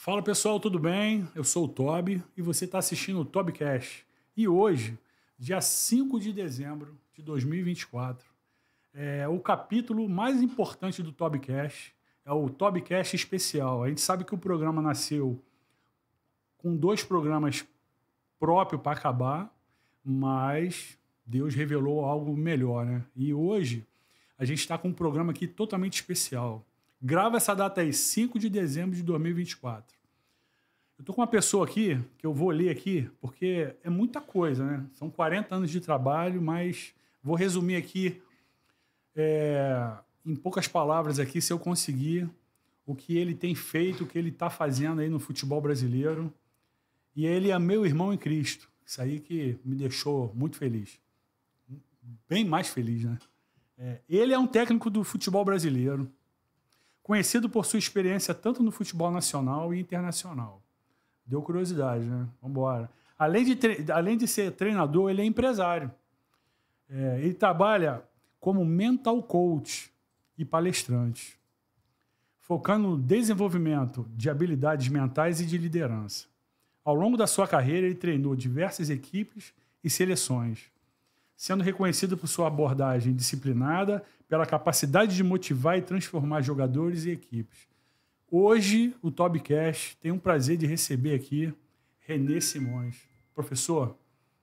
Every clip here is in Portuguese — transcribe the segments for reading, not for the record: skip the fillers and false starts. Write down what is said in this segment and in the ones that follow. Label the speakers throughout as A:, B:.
A: Fala pessoal, tudo bem? Eu sou o Toby e você está assistindo o Tobcast. E hoje, dia 5 de dezembro de 2024, é o capítulo mais importante do Tobcast, é o Tobcast especial. A gente sabe que o programa nasceu com 2 programas próprios para acabar, mas Deus revelou algo melhor, né? E hoje a gente está com um programa aqui totalmente especial. Grava essa data aí, 5 de dezembro de 2024. Eu estou com uma pessoa aqui, que eu vou ler aqui, porque é muita coisa, né? São 40 anos de trabalho, mas vou resumir aqui, em poucas palavras aqui, se eu conseguir, o que ele tem feito, o que ele está fazendo aí no futebol brasileiro. E ele é meu irmão em Cristo. Isso aí que me deixou muito feliz. Bem mais feliz, né? Ele é um técnico do futebol brasileiro, conhecido por sua experiência tanto no futebol nacional e internacional. Deu curiosidade, né? Vamos embora. Além de ser treinador, ele é empresário. Ele trabalha como mental coach e palestrante, focando no desenvolvimento de habilidades mentais e de liderança. Ao longo da sua carreira, ele treinou diversas equipes e seleções, sendo reconhecido por sua abordagem disciplinada, pela capacidade de motivar e transformar jogadores e equipes. Hoje, o Tobcast tem um prazer de receber aqui René Simões. Professor,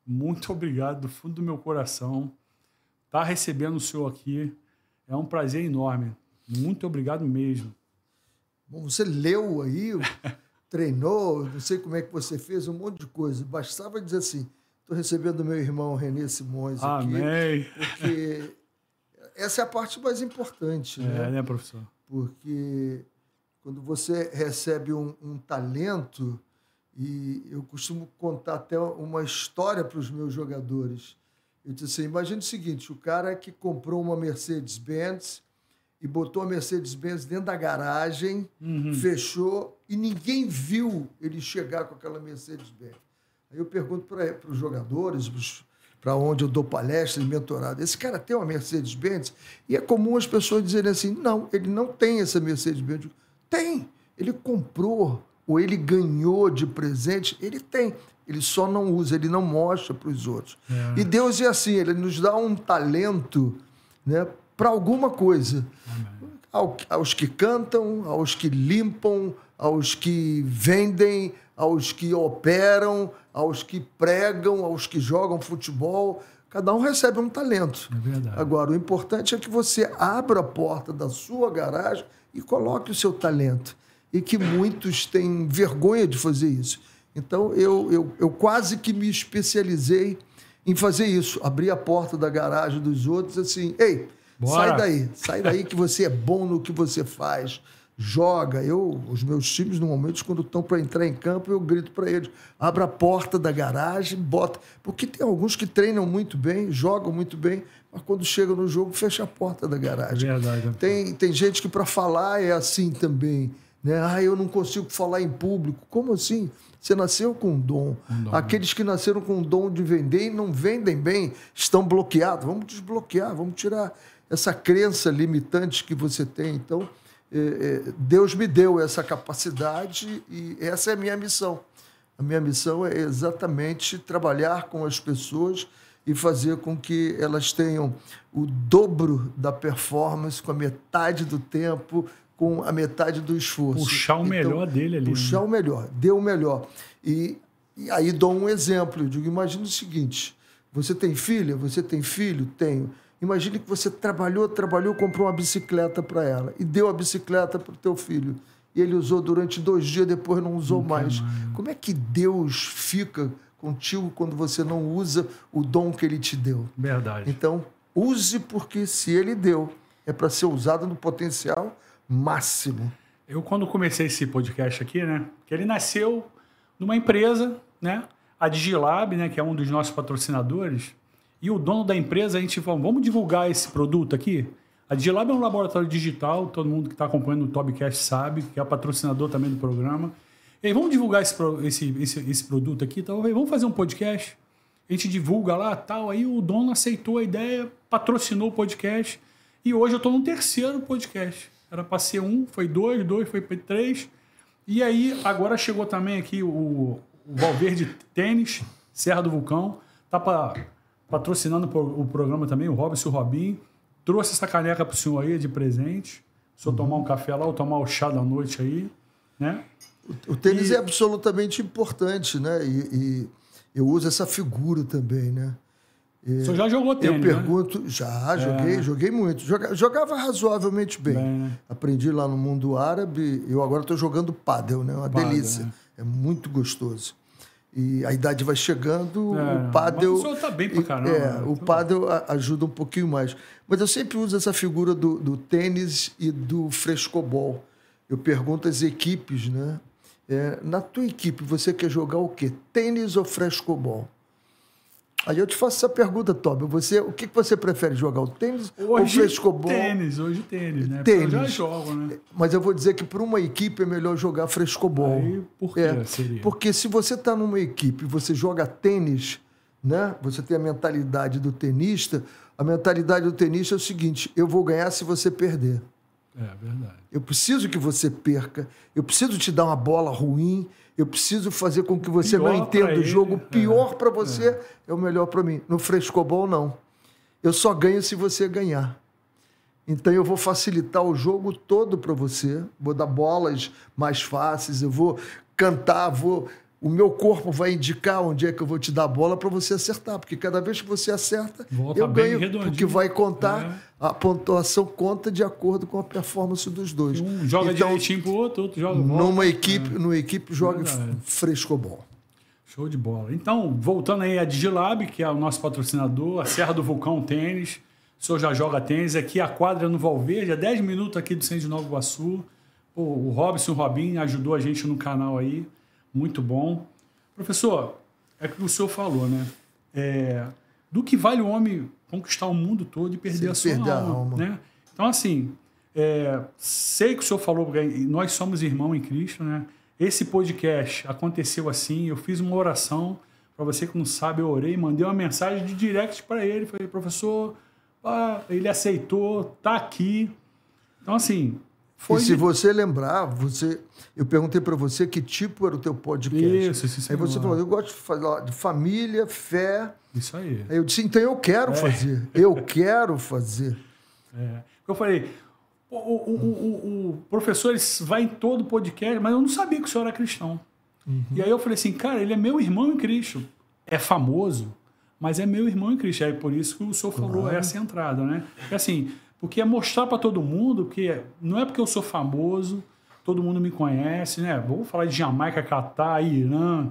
A: muito obrigado do fundo do meu coração. Estar recebendo o senhor aqui é um prazer enorme. Muito obrigado mesmo.
B: Bom, você leu aí, treinou, não sei como é que você fez, um monte de coisa. Bastava dizer assim, estou recebendo meu irmão René Simões aqui.
A: Amém.
B: Porque essa é a parte mais importante, né,
A: professor?
B: Porque quando você recebe um talento, e eu costumo contar até uma história para os meus jogadores. Eu disse assim, imagine o seguinte, o cara que comprou uma Mercedes-Benz e botou a Mercedes-Benz dentro da garagem, fechou, e ninguém viu ele chegar com aquela Mercedes-Benz. Aí eu pergunto para os jogadores, para onde eu dou palestra e mentorado, esse cara tem uma Mercedes-Benz? E é comum as pessoas dizerem assim, não, ele não tem essa Mercedes-Benz. Tem, ele comprou ou ele ganhou de presente, ele tem. Ele só não usa, ele não mostra para os outros. E Deus é assim, ele nos dá um talento, né, para alguma coisa. Aos que cantam, aos que limpam, aos que vendem, aos que operam, aos que pregam, aos que jogam futebol. Cada um recebe um talento.
A: É verdade.
B: Agora, o importante é que você abra a porta da sua garagem e coloque o seu talento. E que muitos têm vergonha de fazer isso. Então, eu quase que me especializei em fazer isso. Abrir a porta da garagem dos outros assim, ei,
A: bora.
B: sai daí que você é bom no que você faz. Joga. Os meus times, normalmente, quando estão para entrar em campo, eu grito para eles, abra a porta da garagem, bota. Porque tem alguns que treinam muito bem, jogam muito bem, mas quando chegam no jogo, fecha a porta da garagem.
A: É verdade.
B: Tem gente que para falar é assim também, né? Eu não consigo falar em público. Como assim? Você nasceu com um dom. Aqueles que nasceram com o dom de vender e não vendem bem, estão bloqueados. Vamos desbloquear, vamos tirar essa crença limitante que você tem. Então, Deus me deu essa capacidade e essa é a minha missão. A minha missão é exatamente trabalhar com as pessoas e fazer com que elas tenham o dobro da performance, com a metade do tempo, com a metade do esforço.
A: Puxar o melhor dele ali.
B: Puxar o melhor, dê o melhor. E aí dou um exemplo. Eu digo, imagina o seguinte, você tem filha? Você tem filho? Tenho. Imagine que você trabalhou, comprou uma bicicleta para ela e deu a bicicleta para o teu filho. E ele usou durante 2 dias, depois não usou mais. Como é que Deus fica contigo quando você não usa o dom que ele te deu?
A: Verdade.
B: Então, use, porque se ele deu, é para ser usado no potencial máximo.
A: Eu, quando comecei esse podcast aqui, né, que ele nasceu numa empresa, né, a Digilab, né, que é um dos nossos patrocinadores, e o dono da empresa, a gente falou, vamos divulgar esse produto aqui? A Digilab é um laboratório digital, todo mundo que está acompanhando o Tobcast sabe, que é patrocinador também do programa. E aí, vamos divulgar esse produto aqui, então, vamos fazer um podcast? A gente divulga lá, tal, aí o dono aceitou a ideia, patrocinou o podcast, e hoje eu estou no 3º podcast. Era para ser 1, foi 2, foi 3, E aí, agora chegou também aqui o Valverde Tênis, Serra do Vulcão. Tá patrocinando o programa também, o Robson e o Robinho. Trouxe essa caneca pro senhor aí de presente. Se eu tomar um café lá ou tomar o chá da noite aí, né?
B: O tênis é absolutamente importante, né? E eu uso essa figura também, né?
A: O senhor já jogou tênis,
B: eu pergunto, né? Já, joguei muito. Jogava razoavelmente bem.
A: Né?
B: Aprendi lá no mundo árabe. Eu agora estou jogando pádel, né? Uma delícia. Né? É muito gostoso. E a idade vai chegando, o pádel...
A: Mas o senhor tá bem pra caramba.
B: O pádel ajuda um pouquinho mais. Mas eu sempre uso essa figura do tênis e do frescobol. Eu pergunto às equipes, né? Na tua equipe, você quer jogar o quê? Tênis ou frescobol? Aí eu te faço essa pergunta, Tobi. O que você prefere jogar, o tênis ou o frescobol?
A: Hoje tênis, né?
B: Tênis.
A: Eu já jogo, né?
B: Mas eu vou dizer que para uma equipe é melhor jogar frescobol.
A: Aí, por que seria?
B: Porque se você está numa equipe e você joga tênis, né? Você tem a mentalidade do tenista. A mentalidade do tenista é o seguinte: eu vou ganhar se você perder.
A: É verdade.
B: Eu preciso que você perca. Eu preciso te dar uma bola ruim. Eu preciso fazer com que você não entenda o jogo. O pior para você é o melhor para mim. No frescobol, não. Eu só ganho se você ganhar. Então, eu vou facilitar o jogo todo para você. Vou dar bolas mais fáceis. Eu vou cantar. O meu corpo vai indicar onde é que eu vou te dar a bola para você acertar. Porque cada vez que você acerta, eu ganho. Porque vai contar, a pontuação conta de acordo com a performance dos dois.
A: Um joga direitinho pro outro joga bola.
B: Numa equipe joga frescobol.
A: Show de bola. Então, voltando aí a Digilab, que é o nosso patrocinador, a Serra do Vulcão Tênis. O senhor já joga tênis. Aqui a quadra no Valverde, a 10 minutos aqui do centro de Nova Iguaçu. O Robson e o Robinho ajudou a gente no canal aí. Muito bom. Professor, é o que o senhor falou, né? Do que vale o homem conquistar o mundo todo e perder a sua alma, né? Então, assim, sei que o senhor falou, nós somos irmãos em Cristo, né? Esse podcast aconteceu assim, eu fiz uma oração, para você que não sabe, eu orei, mandei uma mensagem de direct para ele, falei, professor, ele aceitou, tá aqui. Então, assim...
B: se você lembrar, eu perguntei para você que tipo era o teu podcast.
A: Isso.
B: Aí você falou, eu gosto de falar de família, fé.
A: Isso aí.
B: Aí eu disse, então eu quero fazer. Eu quero fazer.
A: Eu falei, o professor ele vai em todo podcast, mas eu não sabia que o senhor era cristão. Uhum. E aí eu falei assim, cara, ele é meu irmão em Cristo. É famoso, mas é meu irmão em Cristo. É por isso que o senhor falou essa entrada, né? Porque assim... Porque é mostrar para todo mundo que não é porque eu sou famoso, todo mundo me conhece, né? Vamos falar de Jamaica, Catar, Irã.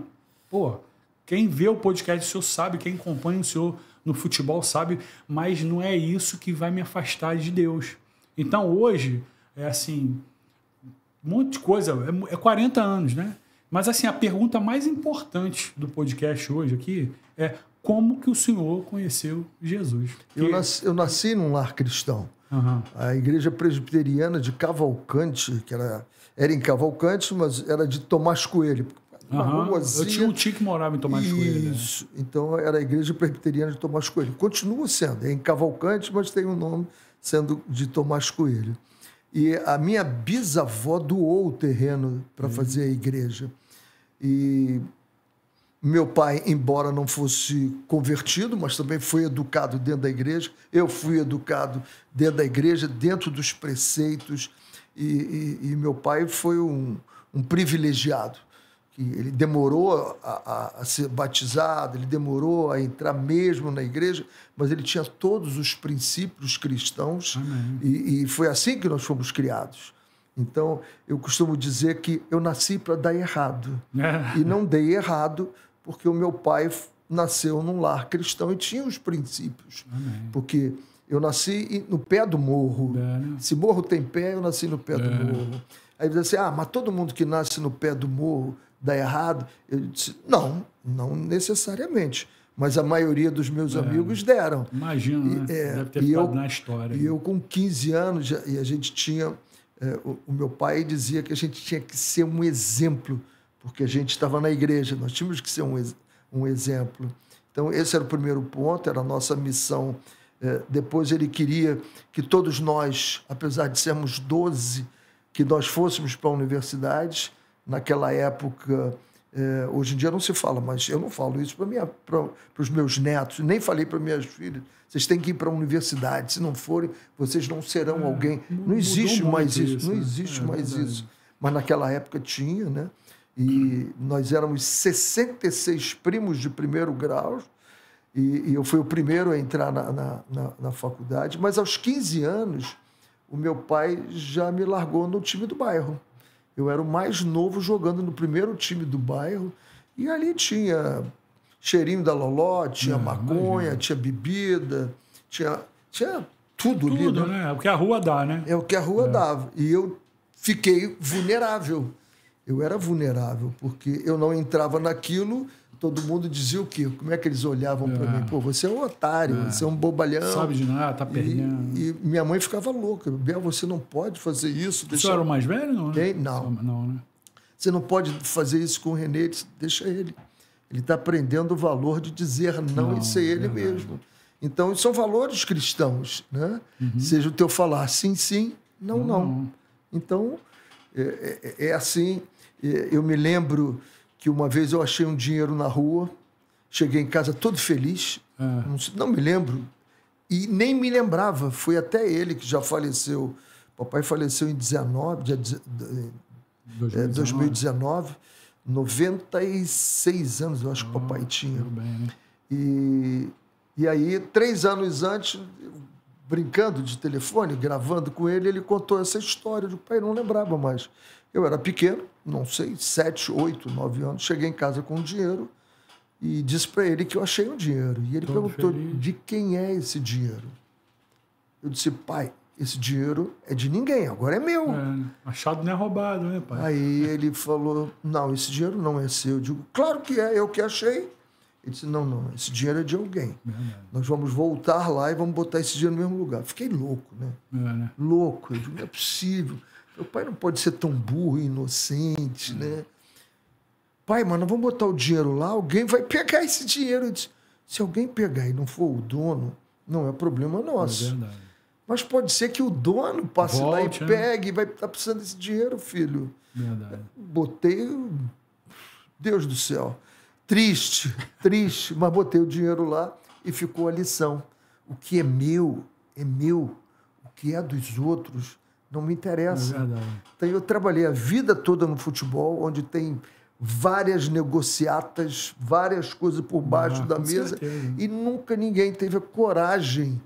A: Pô, quem vê o podcast do senhor sabe, quem acompanha o senhor no futebol sabe, mas não é isso que vai me afastar de Deus. Então, hoje, um monte de coisa, 40 anos, né? Mas, assim, a pergunta mais importante do podcast hoje aqui é como que o senhor conheceu Jesus?
B: Eu nasci num lar cristão.
A: Uhum.
B: A igreja presbiteriana de Cavalcante, que era em Cavalcante, mas era de Tomás Coelho.
A: Eu tinha um tio que morava em Tomás Coelho.
B: Isso. Né? Então era a igreja presbiteriana de Tomás Coelho. Continua sendo. É em Cavalcante, mas tem um nome sendo de Tomás Coelho. E a minha bisavó doou o terreno para fazer a igreja. E meu pai, embora não fosse convertido, mas também foi educado dentro da igreja. Eu fui educado dentro da igreja, dentro dos preceitos. E meu pai foi um privilegiado. Ele demorou a ser batizado, ele demorou a entrar mesmo na igreja, mas ele tinha todos os princípios cristãos. E foi assim que nós fomos criados. Então, eu costumo dizer que eu nasci para dar errado. E não dei errado, porque o meu pai nasceu num lar cristão e tinha os princípios. Porque eu nasci no pé do morro. Se morro tem pé, eu nasci no pé do morro. Aí diz assim, mas todo mundo que nasce no pé do morro dá errado? Eu disse, não necessariamente. Mas a maioria dos meus amigos deram.
A: Imagino, né? Deve ter ficado na história.
B: E eu com 15 anos, e a gente tinha... o meu pai dizia que a gente tinha que ser um exemplo, porque a gente estava na igreja, nós tínhamos que ser um exemplo. Então, esse era o primeiro ponto, era a nossa missão. Depois ele queria que todos nós, apesar de sermos 12, que nós fôssemos para a universidade, naquela época, hoje em dia não se fala, mas eu não falo isso para os meus netos, nem falei para minhas filhas. Vocês têm que ir para a universidade, se não forem, vocês não serão alguém. Não existe mais isso, não existe mais isso. Mas naquela época tinha, né? E nós éramos 66 primos de primeiro grau, e eu fui o primeiro a entrar na faculdade, mas aos 15 anos, o meu pai já me largou no time do bairro. Eu era o mais novo jogando no primeiro time do bairro, e ali tinha cheirinho da loló, tinha maconha, tinha bebida, tinha tudo ali.
A: Tudo, né? É o que a rua dá, né?
B: É o que a rua dava. E eu fiquei vulnerável. Eu era vulnerável, porque eu não entrava naquilo, todo mundo dizia o quê? Como é que eles olhavam para mim? Pô, você é um otário, você é um bobalhão.
A: Sabe de nada, tá perdendo.
B: E minha mãe ficava louca. Bel, você não pode fazer isso.
A: Você era o mais velho, não?
B: Quem? Não.
A: Não, né?
B: Você não pode fazer isso com o Renê. Deixa ele. Ele está aprendendo o valor de dizer não e ser ele mesmo. Então, são valores cristãos, né? Seja o teu falar sim, sim, não, não. Então, é assim. Eu me lembro que uma vez eu achei um dinheiro na rua, cheguei em casa todo feliz, não me lembro, e nem me lembrava. Foi até ele que já faleceu. Papai faleceu em 2019. 96 anos, eu acho que o papai tinha.
A: Bem, né?
B: E aí, 3 anos antes, brincando de telefone, gravando com ele, ele contou essa história. O pai não lembrava mais. Eu era pequeno, não sei, 7, 8, 9 anos. Cheguei em casa com o dinheiro e disse para ele que eu achei um dinheiro. E ele perguntou, de quem é esse dinheiro? Eu disse, pai, esse dinheiro é de ninguém, agora é meu.
A: Achado não é roubado, né, pai?
B: Aí ele falou, não, esse dinheiro não é seu. Eu digo, claro que é, eu que achei. Ele disse, não, esse dinheiro é de alguém. Nós vamos voltar lá e vamos botar esse dinheiro no mesmo lugar. Fiquei louco, né? Louco. Eu digo, não é possível. Meu pai não pode ser tão burro e inocente, né? Pai, mas nós vamos botar o dinheiro lá, alguém vai pegar esse dinheiro. Eu disse, se alguém pegar e não for o dono, não é problema nosso.
A: É verdade.
B: Mas pode ser que o dono passe lá e
A: Volte,
B: pegue, vai estar precisando desse dinheiro, filho.
A: Verdade.
B: Botei, Deus do céu, triste, mas botei o dinheiro lá e ficou a lição. O que é meu, é meu. O que é dos outros, não me interessa.
A: É verdade.
B: Então, eu trabalhei a vida toda no futebol, onde tem várias negociatas, várias coisas por baixo da mesa,
A: certeza.
B: E nunca ninguém teve a coragem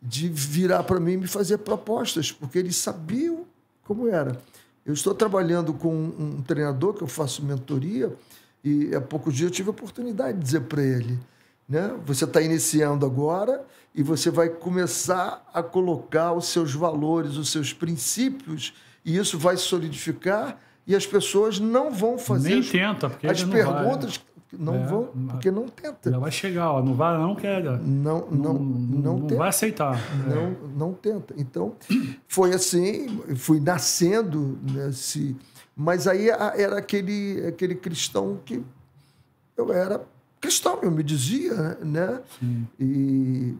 B: de virar para mim e me fazer propostas, porque eles sabiam como era. Eu estou trabalhando com um treinador que eu faço mentoria e há poucos dias eu tive a oportunidade de dizer para ele, né? Você está iniciando agora e você vai começar a colocar os seus valores, os seus princípios, e isso vai solidificar e as pessoas não vão fazer
A: Nem tenta, porque
B: as
A: não
B: perguntas
A: vai.
B: Não vão, porque não tenta.
A: Já vai chegar, ó, não vai, não quer.
B: Não tenta.
A: Vai aceitar.
B: Não tenta. Então, foi assim, fui nascendo nesse... Mas aí era aquele cristão que eu era cristão, eu me dizia, né?
A: Sim.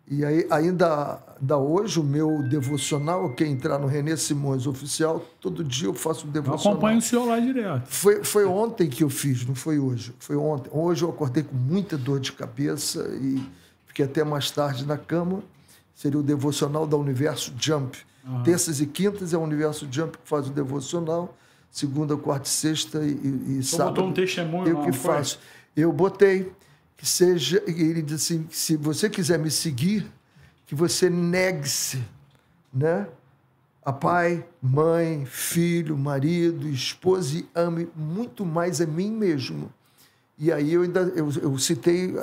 B: E aí, ainda hoje, o meu devocional, quem entrar no Renê Simões Oficial, todo dia eu faço um devocional.
A: Eu acompanho o senhor lá direto.
B: Foi ontem que eu fiz, não foi hoje. Foi ontem. Hoje eu acordei com muita dor de cabeça e fiquei até mais tarde na cama. Seria o devocional da Universo Jump. Terças e quintas é o Universo Jump que faz o devocional. Segunda, quarta e sexta e sábado.
A: Botou um testemunho
B: eu que faço. Eu botei que seja... Ele disse assim, se você quiser me seguir, que você negue-se, né? A pai, mãe, filho, marido, esposa e ame muito mais a mim mesmo. E aí eu citei,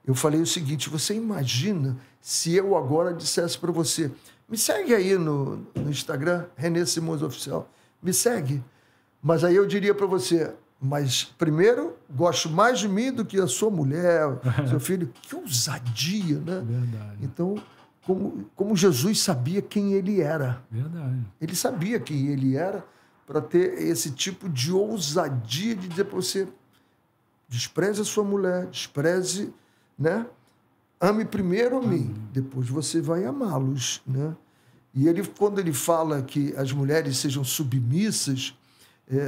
B: eu falei o seguinte, você imagina se eu agora dissesse para você, me segue aí no Instagram, Renê Simões Oficial, me segue. Mas aí eu diria para você, mas primeiro, gosto mais de mim do que a sua mulher, seu filho. Que ousadia, né?
A: Verdade.
B: Então, como Jesus sabia quem ele era.
A: Verdade.
B: Ele sabia quem ele era para ter esse tipo de ousadia de dizer para você, despreze a sua mulher, despreze, né? Ame primeiro a mim, depois você vai amá-los, né? E quando ele fala que as mulheres sejam submissas,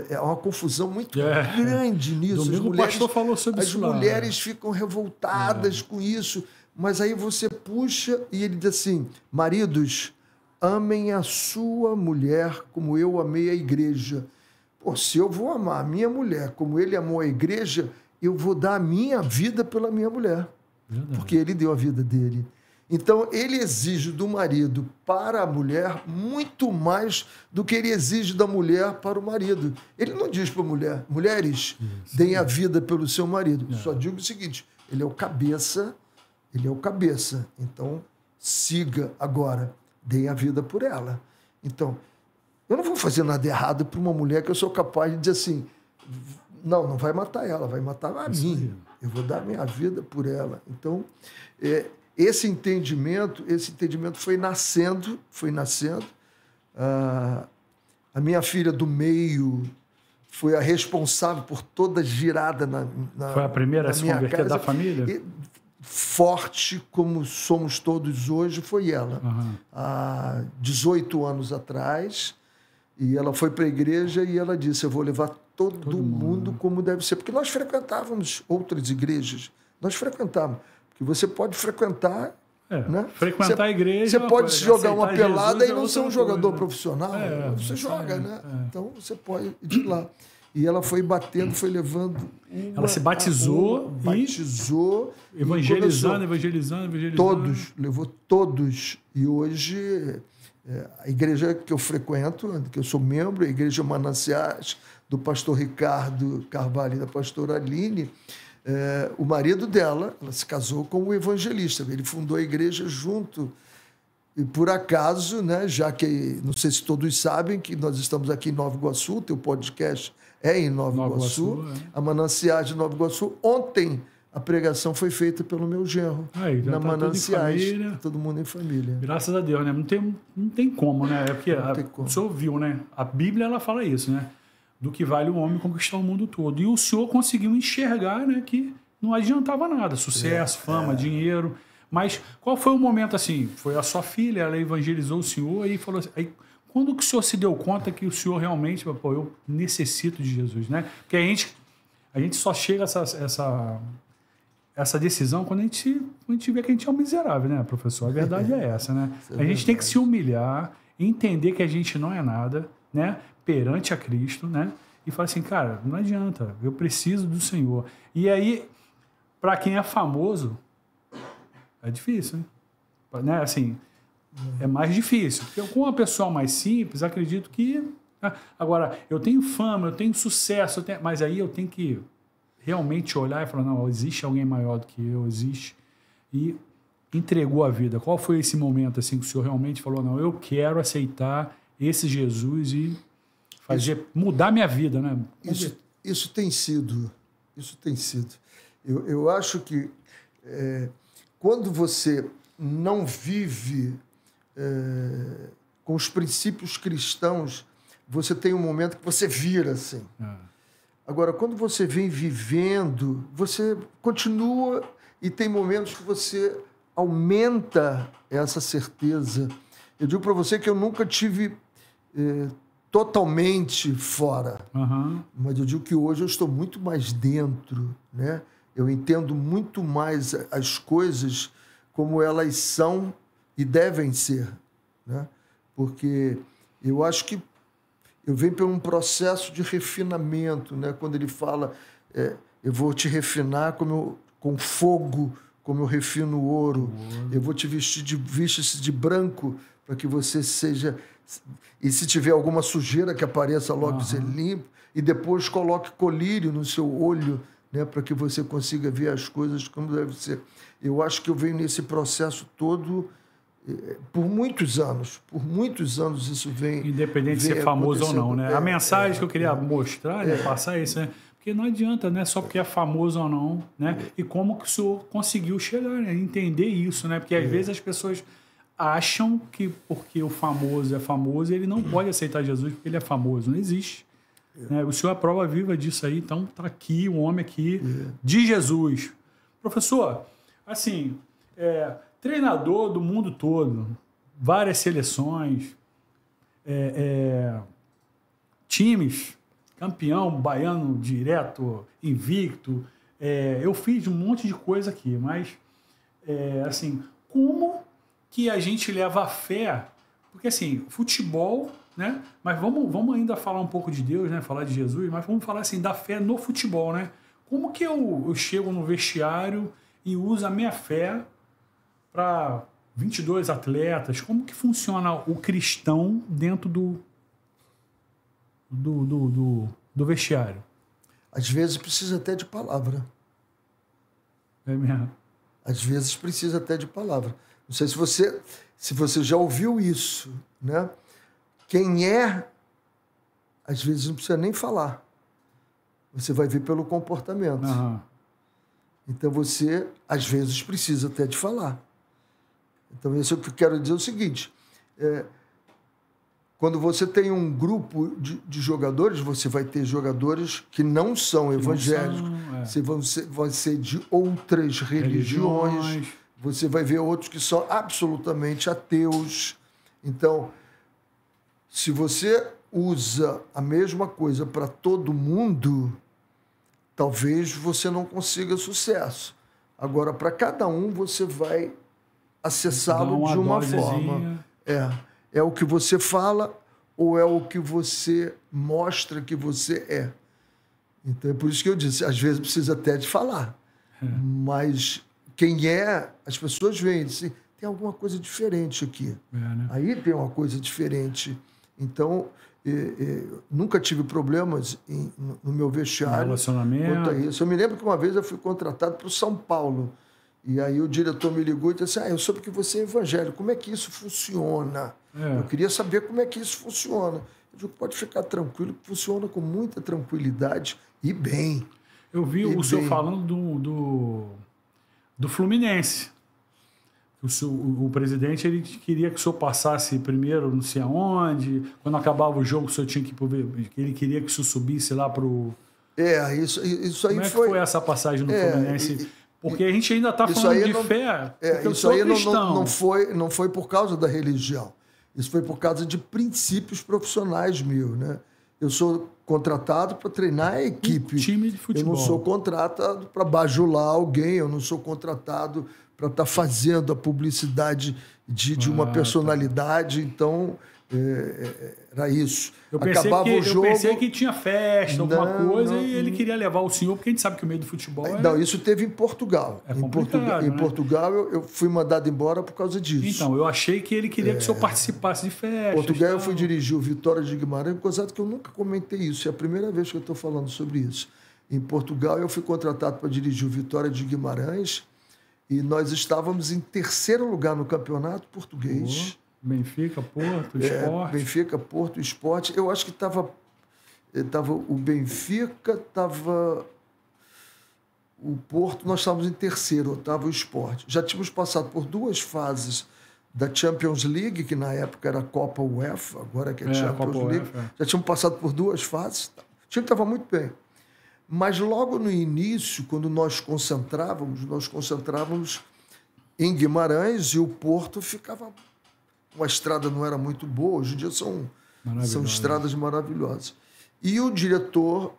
B: É uma confusão muito grande nisso.
A: Domingo o pastor falou sobre isso lá.
B: As mulheres ficam revoltadas com isso, mas aí você puxa e ele diz assim: maridos, amem a sua mulher como eu amei a igreja. Pô, se eu vou amar a minha mulher como ele amou a igreja, eu vou dar a minha vida pela minha mulher. Verdade. Porque ele deu a vida dele. Então, ele exige do marido para a mulher muito mais do que ele exige da mulher para o marido. Ele não diz para a mulher: mulheres, deem a vida pelo seu marido. Só digo o seguinte: ele é o cabeça, então siga agora, deem a vida por ela. Então, eu não vou fazer nada errado para uma mulher que eu sou capaz de dizer assim: não vai matar ela, vai matar a mim. Eu vou dar minha vida por ela. Então, esse entendimento foi nascendo. A minha filha do meio foi a responsável por toda a girada
A: foi a primeira a se converter da família?
B: Forte como somos todos hoje, foi ela. Há 18 anos atrás, e ela foi para a igreja e ela disse: eu vou levar todo mundo como deve ser. Porque nós frequentávamos outras igrejas. Porque você pode frequentar... né?
A: Frequentar a igreja...
B: Você pode jogar uma pelada e não ser um jogador profissional. Você joga, né? Então, você pode ir de lá. E ela foi batendo, foi levando...
A: Ela se batizou
B: batizou.
A: Evangelizando.
B: Todos, levou todos. E hoje, a igreja que eu frequento, que eu sou membro, a Igreja Mananciais, do pastor Ricardo Carvalho e da pastora Aline, o marido dela, ela se casou com um evangelista. Ele fundou a igreja junto. E por acaso, né, já que, não sei se todos sabem, que nós estamos aqui em Nova Iguaçu, o teu podcast é em Nova Iguaçu, a Mananciais de Nova Iguaçu. Ontem a pregação foi feita pelo meu genro, na Mananciais. Todo mundo em família.
A: Graças a Deus, né? Não tem como, né? É porque o senhor viu, né? A Bíblia ela fala isso, né? Do que vale o homem conquistar o mundo todo. E o senhor conseguiu enxergar, né, que não adiantava nada. Sucesso, fama, dinheiro. Mas qual foi o momento assim? Foi a sua filha, ela evangelizou o senhor e falou assim... Aí, quando que o senhor se deu conta que o senhor realmente... Pô, eu necessito de Jesus, né? Porque a gente só chega a essa decisão quando a gente vê que a gente é um miserável, né, professor? A verdade é essa, né? A gente tem que se humilhar, entender que a gente não é nada, né? Perante a Cristo, né? E falar assim, cara, não adianta, eu preciso do Senhor. E aí, para quem é famoso, é difícil, né? Assim, é mais difícil. Porque com uma pessoa mais simples, acredito que... Agora, eu tenho fama, eu tenho sucesso, mas aí eu tenho que realmente olhar e falar, não, existe alguém maior do que eu, existe. E entregou a vida. Qual foi esse momento assim que o senhor realmente falou, não, eu quero aceitar esse Jesus e mudar minha vida, né?
B: Isso tem sido. Eu acho que quando você não vive com os princípios cristãos, você tem um momento que você vira assim. Agora, quando você vem vivendo, você continua e tem momentos que você aumenta essa certeza. Eu digo para você que eu nunca tive totalmente fora. Mas eu digo que hoje eu estou muito mais dentro, né? Eu entendo muito mais as coisas como elas são e devem ser, né? Porque eu acho que eu venho por um processo de refinamento, né? Quando ele fala, eu vou te refinar com fogo, como eu refino o ouro. Eu vou te vestir de branco para que você seja... E se tiver alguma sujeira que apareça, logo ser limpo. E depois coloque colírio no seu olho, né, para que você consiga ver as coisas como deve ser. Eu acho que eu venho nesse processo todo por muitos anos. Por muitos anos isso vem...
A: Independente de ser famoso ou não, né? A mensagem que eu queria mostrar, passar isso, né? Porque não adianta, né? Só porque é famoso ou não, né? E como que o senhor conseguiu chegar, né? Entender isso, né? Porque às vezes as pessoas acham que porque o famoso é famoso, ele não pode aceitar Jesus porque ele é famoso. Não existe. Né? O senhor é a prova viva disso aí. Então, está aqui, um homem aqui de Jesus. Professor, assim, treinador do mundo todo, várias seleções, times campeão baiano direto, invicto. Eu fiz um monte de coisa aqui, mas, assim, como que a gente leva a fé? Porque, assim, futebol, né? Mas vamos ainda falar um pouco de Deus, né? Falar de Jesus, mas vamos falar, assim, da fé no futebol, né? Como que eu chego no vestiário e uso a minha fé para 22 atletas? Como que funciona o cristão dentro do vestiário?
B: Às vezes precisa até de palavra.
A: É mesmo.
B: Às vezes precisa até de palavra. Não sei se você já ouviu isso, né? Quem às vezes não precisa nem falar. Você vai ver pelo comportamento.
A: Uhum.
B: Então você, às vezes, precisa até de falar. Então, isso é o que eu quero dizer o seguinte. Quando você tem um grupo de jogadores, você vai ter jogadores que não são evangélicos, vão ser de outras religiões, você vai ver outros que são absolutamente ateus. Então, se você usa a mesma coisa para todo mundo, talvez você não consiga sucesso. Agora, para cada um, você vai acessá-lo de uma forma. É o que você fala ou é o que você mostra que você é. Então, é por isso que eu disse, às vezes precisa até de falar. Mas quem as pessoas veem, assim, tem alguma coisa diferente aqui.
A: Né?
B: Aí tem uma coisa diferente. Então, nunca tive problemas no meu vestiário.
A: Relacionamento.
B: Quanto a isso. Eu me lembro que uma vez eu fui contratado para o São Paulo. E aí o diretor me ligou e disse assim, eu soube que você é evangélico, como é que isso funciona? Eu queria saber como é que isso funciona. Eu digo, pode ficar tranquilo, que funciona com muita tranquilidade e bem.
A: Eu vi o senhor falando do Fluminense. O presidente ele queria que o senhor passasse primeiro não sei aonde, quando acabava o jogo o senhor tinha que ele queria que o senhor subisse lá para o...
B: Isso aí
A: Como é que foi essa passagem no Fluminense? Porque a gente ainda está falando de fé.
B: Isso aí não foi por causa da religião. Isso foi por causa de princípios profissionais meus, né? Eu sou contratado para treinar a equipe.
A: Um time de futebol.
B: Eu não sou contratado para bajular alguém, eu não sou contratado para estar fazendo a publicidade de uma personalidade. Então, era isso.
A: Eu pensei que tinha festa, alguma coisa, e ele queria levar o senhor, porque a gente sabe que o meio do futebol
B: Não, isso teve em Portugal.
A: Em
B: Portugal eu fui mandado embora por causa disso.
A: Então, eu achei que ele queria que o senhor participasse de festa.
B: Em Portugal eu fui dirigir o Vitória de Guimarães, coisa que eu nunca comentei isso. É a primeira vez que eu estou falando sobre isso. Em Portugal eu fui contratado para dirigir o Vitória de Guimarães e nós estávamos em terceiro lugar no campeonato português.
A: Benfica, Porto, Sport.
B: Benfica, Porto, Sport. Eu acho que estava o Benfica, estava o Porto, nós estávamos em terceiro, estava o Sport. Já tínhamos passado por duas fases da Champions League, que na época era a Copa UEFA, agora que é Champions League. UEFA. Já tínhamos passado por duas fases. O time estava muito bem. Mas logo no início, quando nós concentrávamos em Guimarães e o Porto ficava... A estrada não era muito boa, hoje em dia são estradas maravilhosas. E o diretor,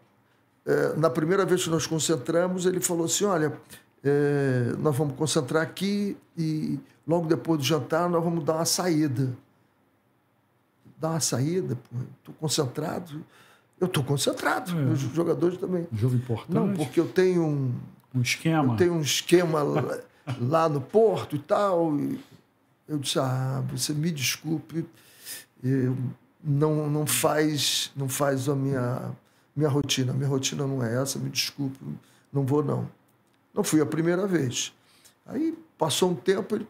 B: na primeira vez que nós concentramos, ele falou assim, olha, nós vamos concentrar aqui e logo depois do jantar nós vamos dar uma saída. Dar uma saída? Estou concentrado? Eu estou concentrado, os jogadores também.
A: Jogo importante.
B: Não, porque eu tenho
A: um esquema.
B: Eu tenho um esquema lá no Porto e tal, eu disse, você me desculpe, não faz a minha rotina. A minha rotina não é essa, me desculpe, não vou não. Não fui a primeira vez. Aí passou um tempo, ele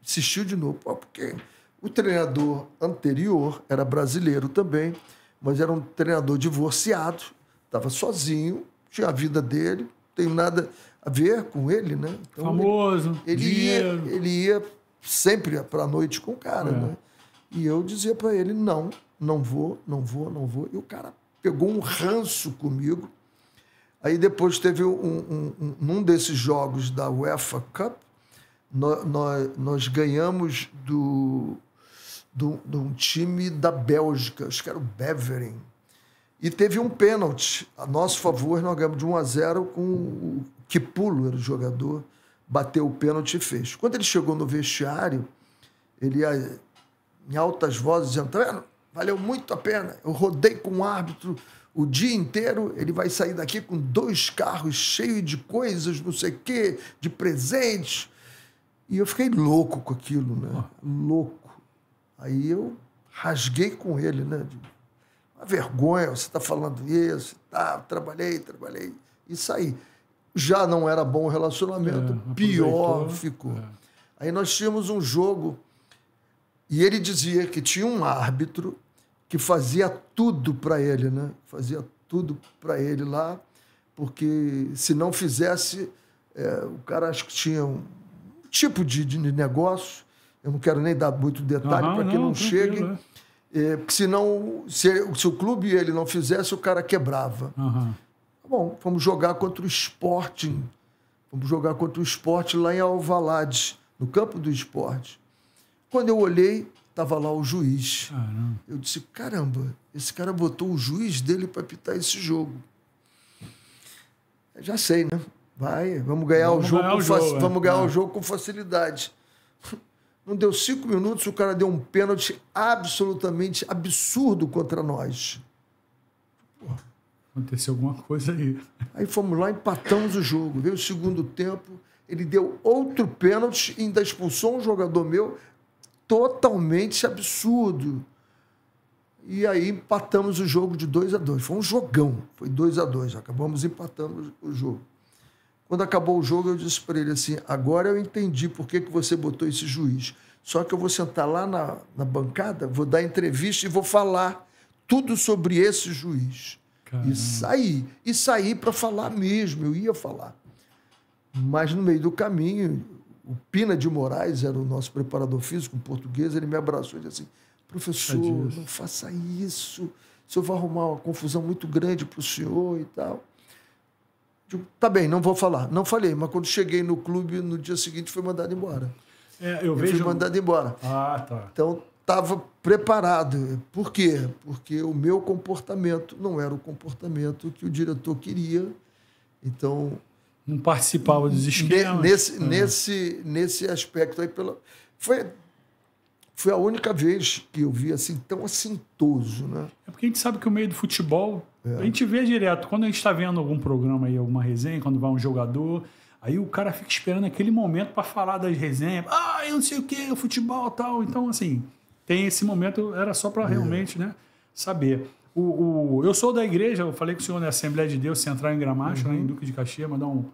B: insistiu de novo, porque o treinador anterior era brasileiro também, mas era um treinador divorciado, estava sozinho, tinha a vida dele, não tem nada a ver com ele, né?
A: Então, famoso,
B: ele ia sempre para a noite com o cara, né? E eu dizia para ele, não vou. E o cara pegou um ranço comigo. Aí depois teve num desses jogos da UEFA Cup, nós ganhamos de um time da Bélgica, acho que era o Beveren. E teve um pênalti a nosso favor, nós ganhamos de 1-0 com o Quipulo, era o jogador, bateu o pênalti e fez. Quando ele chegou no vestiário, ele ia em altas vozes dizendo: tá vendo? Valeu muito a pena, eu rodei com o árbitro o dia inteiro, ele vai sair daqui com 2 carros cheios de coisas, não sei o quê, de presentes. E eu fiquei louco com aquilo, né? Louco. Aí eu rasguei com ele, né? Uma vergonha, você está falando isso, tá, trabalhei, e saí. Já não era bom o relacionamento, pior ficou. Aí nós tínhamos um jogo e ele dizia que tinha um árbitro que fazia tudo para ele, né? Fazia tudo para ele lá, porque se não fizesse, o cara acho que tinha um tipo de negócio, eu não quero nem dar muito detalhe para que não chegue, porque senão, se o clube e ele não fizesse, o cara quebrava. Bom, fomos jogar contra o Sporting. Fomos jogar contra o Sporting lá em Alvalade, no campo do Sporting. Quando eu olhei, estava lá o juiz.
A: Caramba.
B: Eu disse: caramba, esse cara botou o juiz dele para apitar esse jogo. Eu já sei, né? Vamos ganhar o jogo com facilidade. Não deu 5 minutos, o cara deu um pênalti absolutamente absurdo contra nós. Porra.
A: Aconteceu alguma coisa aí.
B: Aí fomos lá, empatamos o jogo. Veio o segundo tempo, ele deu outro pênalti e ainda expulsou um jogador meu, totalmente absurdo. E aí empatamos o jogo de 2-2. Foi um jogão, foi 2-2. Acabamos empatando o jogo. Quando acabou o jogo, eu disse para ele assim: agora eu entendi por que você botou esse juiz. Só que eu vou sentar lá na bancada, vou dar entrevista e vou falar tudo sobre esse juiz.
A: Caramba.
B: E saí para falar mesmo, eu ia falar. Mas no meio do caminho, o Pina de Moraes era o nosso preparador físico, um português, ele me abraçou e disse assim: professor, não faça isso, o senhor vai arrumar uma confusão muito grande para o senhor e tal. Digo, tá bem, não vou falar. Não falei, mas quando cheguei no clube, no dia seguinte, fui mandado embora. Fui mandado embora.
A: Tá.
B: Então, estava preparado. Por quê? Porque o meu comportamento não era o comportamento que o diretor queria. Então...
A: não participava dos esquemas.
B: Nesse aspecto aí, foi a única vez que eu vi assim, tão assintoso, né?
A: É porque a gente sabe que o meio do futebol, a gente vê direto. Quando a gente está vendo algum programa aí, alguma resenha, quando vai um jogador, aí o cara fica esperando aquele momento para falar das resenhas. Eu não sei o que, o futebol e tal. Então, assim, tem esse momento, era só para realmente, né, saber. Eu sou da igreja, eu falei com o senhor na Assembleia de Deus Central em Gramacho, lá em Duque de Caxias, mandar um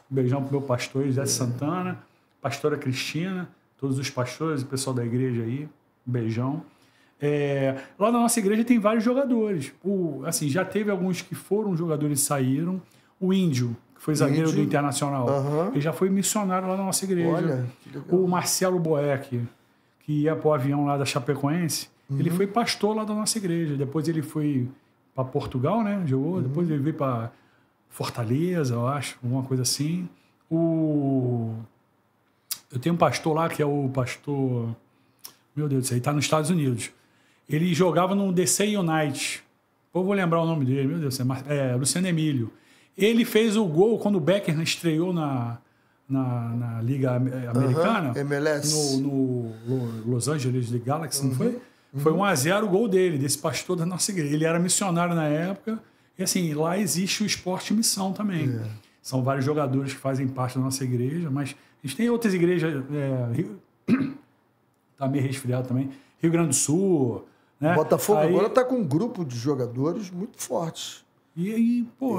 A: beijão pro meu pastor José Santana, pastora Cristina, todos os pastores, o pessoal da igreja aí, um beijão. Lá na nossa igreja tem vários jogadores. Assim, já teve alguns que foram jogadores e saíram. O Índio, que foi zagueiro do Internacional, ele já foi missionário lá na nossa igreja.
B: Olha,
A: o Marcelo Boeck, que ia pro avião lá da Chapecoense, ele foi pastor lá da nossa igreja. Depois ele foi para Portugal, né? Jogou. Depois ele veio para Fortaleza, eu acho, alguma coisa assim. Eu tenho um pastor lá que é o pastor... meu Deus do céu, ele está nos Estados Unidos. Ele jogava no DC United. Eu vou lembrar o nome dele, meu Deus do céu. Luciano Emílio. Ele fez o gol quando o Beckham estreou na Liga Americana.
B: MLS.
A: No Los Angeles Galaxy, não foi? Foi 1-0 o gol dele, desse pastor da nossa igreja. Ele era missionário na época. E assim, lá existe o esporte missão também. São vários jogadores que fazem parte da nossa igreja, mas a gente tem outras igrejas... Tá meio resfriado também. Rio Grande do Sul, né?
B: Botafogo agora está com um grupo de jogadores muito fortes.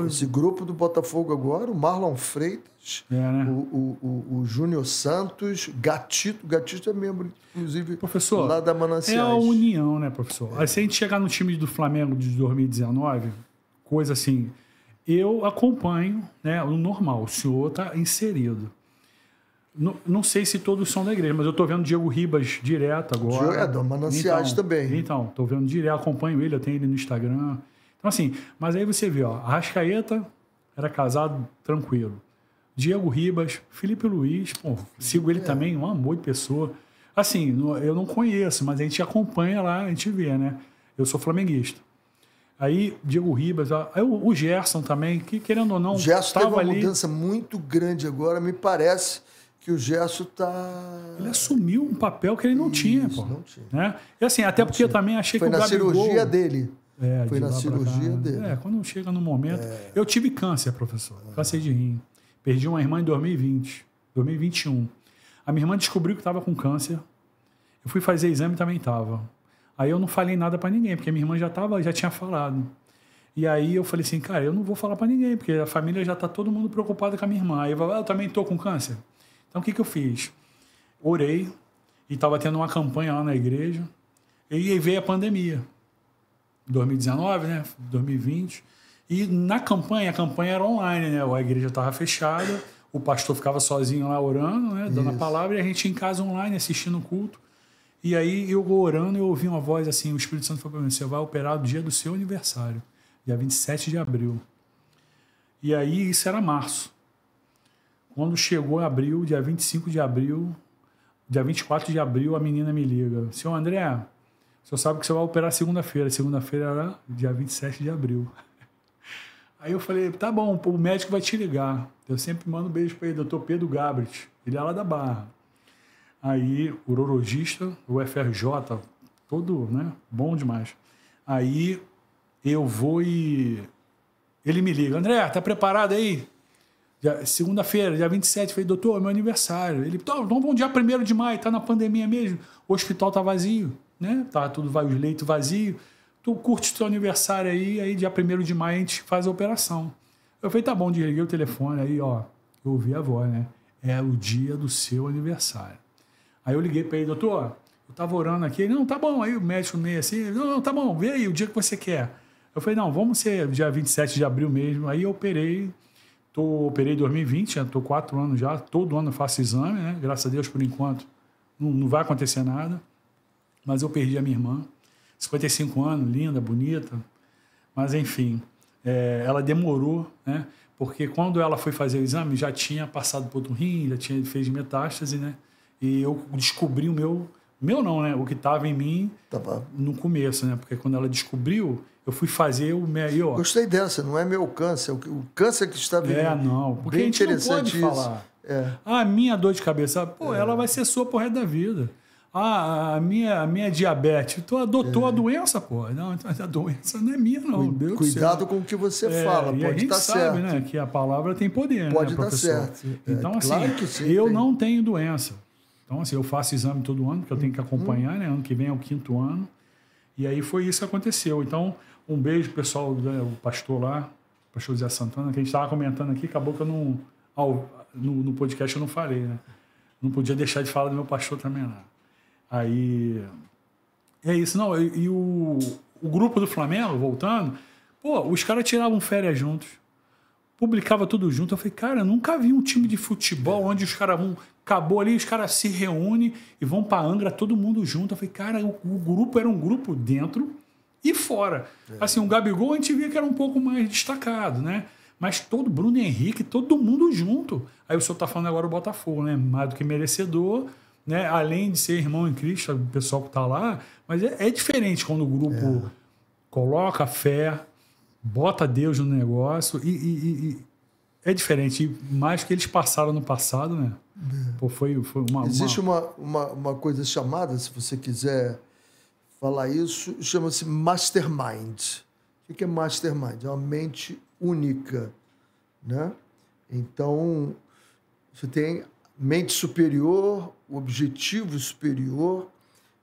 B: Esse grupo do Botafogo agora, o Marlon Freitas,
A: né?
B: o Júnior Santos, Gatito é membro, inclusive,
A: professor,
B: lá da Mananciais.
A: É a união, né, professor? Aí, se a gente chegar no time do Flamengo de 2019, coisa assim, eu acompanho, né, o normal, o senhor está inserido. Não sei se todos são da igreja, mas eu estou vendo o Diego Ribas direto agora.
B: Da Mananciais também.
A: Então, estou vendo direto, acompanho ele, eu tenho ele no Instagram. Então, assim, mas aí você vê, Arrascaeta era casado tranquilo. Diego Ribas, Felipe Luiz, sigo ele também, um amor de pessoa. Assim, eu não conheço, mas a gente acompanha lá, a gente vê, né? Eu sou flamenguista. Aí, Diego Ribas, aí o Gerson também, que querendo ou não...
B: O Gerson teve uma
A: ali,
B: mudança muito grande agora. Me parece que o Gerson está...
A: Ele assumiu um papel que ele não tinha, pô.
B: Não tinha.
A: Né? E assim, até porque eu também achei
B: Foi
A: que o Gabigol...
B: Foi na cirurgia dele.
A: Foi
B: na cirurgia dele.
A: Quando chega no momento... Eu tive câncer, professor. Câncer de rim. Perdi uma irmã em 2021. A minha irmã descobriu que estava com câncer. Eu fui fazer exame e também estava. Aí eu não falei nada para ninguém, porque minha irmã já tinha falado. E aí eu falei assim, cara, eu não vou falar para ninguém, porque a família já está todo mundo preocupado com a minha irmã. Aí eu também estou com câncer. Então o que eu fiz? Orei e estava tendo uma campanha lá na igreja. E aí veio a pandemia. 2019, né? 2020. E na campanha, a campanha era online, né? A igreja estava fechada, o pastor ficava sozinho lá orando, né? Dando a palavra, e a gente em casa online assistindo o culto. E aí eu orando, eu ouvi uma voz assim, o Espírito Santo falou para mim, você vai operar no dia do seu aniversário, dia 27 de abril. E aí isso era março. Quando chegou abril, dia 25 de abril, dia 24 de abril, a menina me liga, senhor André, o senhor sabe que você vai operar segunda-feira. Segunda-feira era dia 27 de abril. Aí eu falei, tá bom, o médico vai te ligar. Eu sempre mando um beijo para ele, doutor Pedro Gabrit, ele é lá da Barra. Aí, urologista, o FRJ, todo, né, bom demais. Aí, eu vou e... Ele me liga, André, tá preparado aí? Segunda-feira, dia 27, eu falei, doutor, é meu aniversário. Ele, então vamos dia 1º de maio, tá na pandemia mesmo, o hospital tá vazio, né? Tá tudo, os leitos vazios. Tu curte o teu aniversário aí dia 1º de maio a gente faz a operação. Eu falei, tá bom, desliguei o telefone, aí, ó, eu ouvi a voz, né? É o dia do seu aniversário. Aí eu liguei para ele, doutor, eu tava orando aqui. Ele, não, tá bom. Aí o médico meio assim, não, tá bom, vê aí o dia que você quer. Eu falei, não, vamos ser dia 27 de abril mesmo. Aí eu operei em 2020, já tô 4 anos já, todo ano eu faço exame, né? Graças a Deus, por enquanto, não vai acontecer nada. Mas eu perdi a minha irmã, 55 anos, linda, bonita. Mas, enfim, ela demorou, né? Porque quando ela foi fazer o exame, já tinha passado por outro rim, fez metástase, né? E eu descobri o meu não, né? O que estava em mim no começo, né? Porque quando ela descobriu, eu fui fazer o meu...
B: Gostei dessa, não é meu câncer, o câncer que está vindo.
A: Não, porque a gente não pode falar. A minha dor de cabeça, ela vai ser sua pro resto da vida. A minha diabetes, tu adotou a doença, pô. Não, a doença não é minha, não. Deus
B: Cuidado com o que você fala, pode
A: a gente
B: estar
A: sabe,
B: certo.
A: Né, que a palavra tem poder,
B: pode
A: né,
B: dar certo.
A: Então, assim,
B: claro que sim,
A: eu não tenho doença. Então, assim, eu faço exame todo ano, porque eu tenho que acompanhar, né? Ano que vem é o 5º ano. E aí foi isso que aconteceu. Então, um beijo, pessoal, o pastor lá, o pastor Zé Santana, que a gente estava comentando aqui, acabou que eu não... no podcast eu não falei, né? Não podia deixar de falar do meu pastor também, não. Aí... É isso, não. E o grupo do Flamengo, voltando, os caras tiravam férias juntos. Publicava tudo junto. Eu falei, cara, eu nunca vi um time de futebol onde os caras vão... Acabou ali, os caras se reúnem e vão para Angra, todo mundo junto. Eu falei, cara, o grupo era um grupo dentro e fora. Assim, o Gabigol a gente via que era um pouco mais destacado, né? Mas todo Bruno Henrique, todo mundo junto. Aí o senhor tá falando agora o Botafogo, né? Mais do que merecedor, né? Além de ser irmão em Cristo, o pessoal que tá lá. Mas é diferente quando o grupo coloca fé, bota Deus no negócio e é diferente. Mais que eles passaram no passado, né? Foi
B: Existe uma coisa chamada, se você quiser falar isso, chama-se mastermind. O que é mastermind? É uma mente única, né? Então, você tem mente superior, objetivo superior,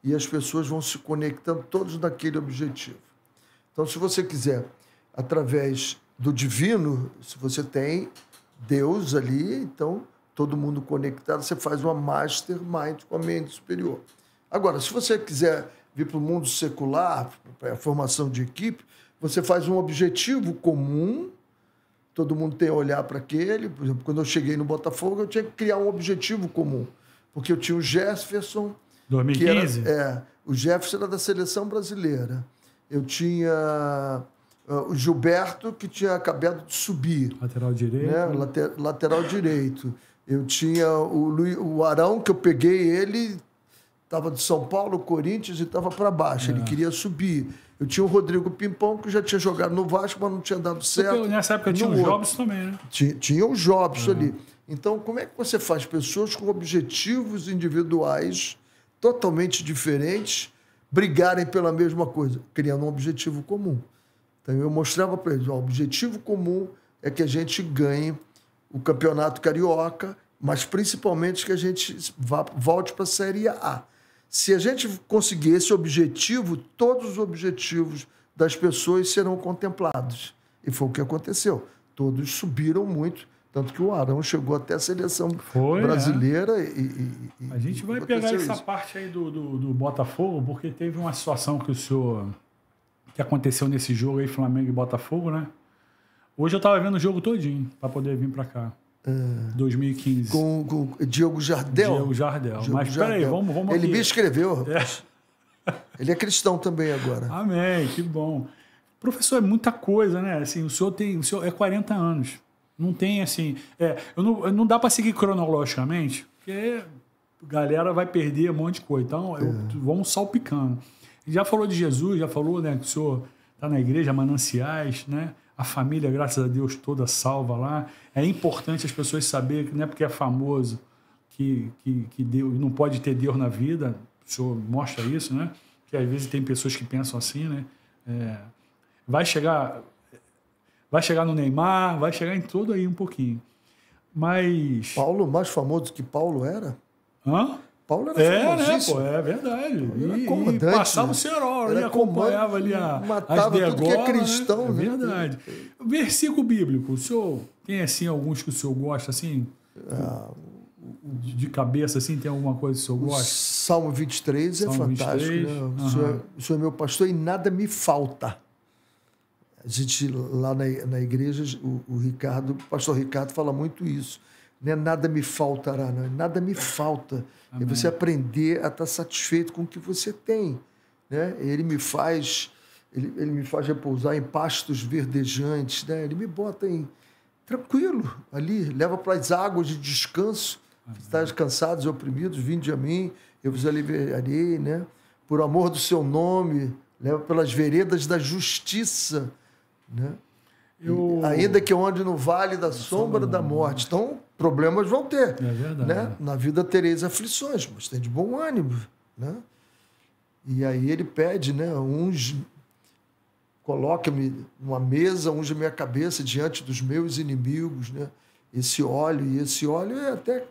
B: e as pessoas vão se conectando todos naquele objetivo. Então, se você quiser, através do divino, se você tem Deus ali, então todo mundo conectado, você faz uma mastermind com a mente superior. Agora, se você quiser vir para o mundo secular, para a formação de equipe, você faz um objetivo comum, todo mundo tem a olhar para aquele. Por exemplo, quando eu cheguei no Botafogo, eu tinha que criar um objetivo comum, porque eu tinha o Jefferson...
A: 2015?
B: O Jefferson era da seleção brasileira. Eu tinha o Gilberto, que tinha acabado de subir.
A: Lateral direito.
B: Né? Lateral direito. Eu tinha o Arão, que eu peguei ele, estava de São Paulo, Corinthians, e estava para baixo. Ele queria subir. Eu tinha o Rodrigo Pimpão, que já tinha jogado no Vasco, mas não tinha dado certo.
A: Nessa época tinha o Jobson também, né?
B: Tinha o Jobson ali. Então, como é que você faz pessoas com objetivos individuais totalmente diferentes brigarem pela mesma coisa? Criando um objetivo comum. Então, eu mostrava para eles, o objetivo comum é que a gente ganhe o Campeonato Carioca, mas principalmente que a gente volte para a Série A. Se a gente conseguir esse objetivo, todos os objetivos das pessoas serão contemplados. E foi o que aconteceu. Todos subiram muito, tanto que o Arão chegou até a seleção brasileira.
A: A gente vai pegar essa parte aí do Botafogo, porque teve uma situação que aconteceu nesse jogo aí, Flamengo e Botafogo, né? Hoje eu estava vendo o jogo todinho para poder vir para cá. 2015.
B: Com Diego Jardel.
A: Mas peraí, vamos
B: Ele
A: aqui.
B: me escreveu, rapaz. Ele é cristão também agora.
A: Amém, que bom. Professor, é muita coisa, né? Assim, o senhor é 40 anos. Não tem assim. Não dá para seguir cronologicamente, porque a galera vai perder um monte de coisa. Então, vamos salpicando. Já falou de Jesus, já falou, né, que o senhor está na igreja, Mananciais, né? A família, graças a Deus, toda salva lá. É importante as pessoas saberem que não é porque é famoso que Deus não pode ter Deus na vida. O senhor mostra isso, né? Que às vezes tem pessoas que pensam assim, né? Vai chegar no Neymar, vai chegar em tudo aí um pouquinho. Mas...
B: Paulo, mais famoso que Paulo era?
A: Hã?
B: Paulo era famosíssimo.
A: Né, pô, é verdade.
B: E
A: passava o cerol ali, acompanhava ali as degolas,
B: tudo que é cristão,
A: né?
B: É
A: verdade. Versículo bíblico, o senhor tem assim alguns que o senhor gosta, assim, de cabeça, assim, tem alguma coisa que o senhor gosta?
B: Salmo 23 é fantástico. 23, né? O senhor é meu pastor e nada me falta. A gente, lá na igreja, o pastor Ricardo fala muito isso. Não é nada me faltará, não. Nada me falta. Amém. É você aprender a estar satisfeito com o que você tem. Né? Ele me faz repousar em pastos verdejantes. Né? Ele me bota tranquilo ali, leva para as águas de descanso. Estáis cansados e oprimidos, vinde a mim, eu vos aliviarei. Né? Por amor do seu nome, leva pelas veredas da justiça. Né? Ainda que eu ande no vale da sombra da morte. Então, problemas vão ter.
A: É verdade.
B: Né? Na vida tereis aflições, mas tem de bom ânimo. Né? E aí ele pede, né? Coloca-me numa mesa, unge minha cabeça diante dos meus inimigos. Né? Esse óleo é até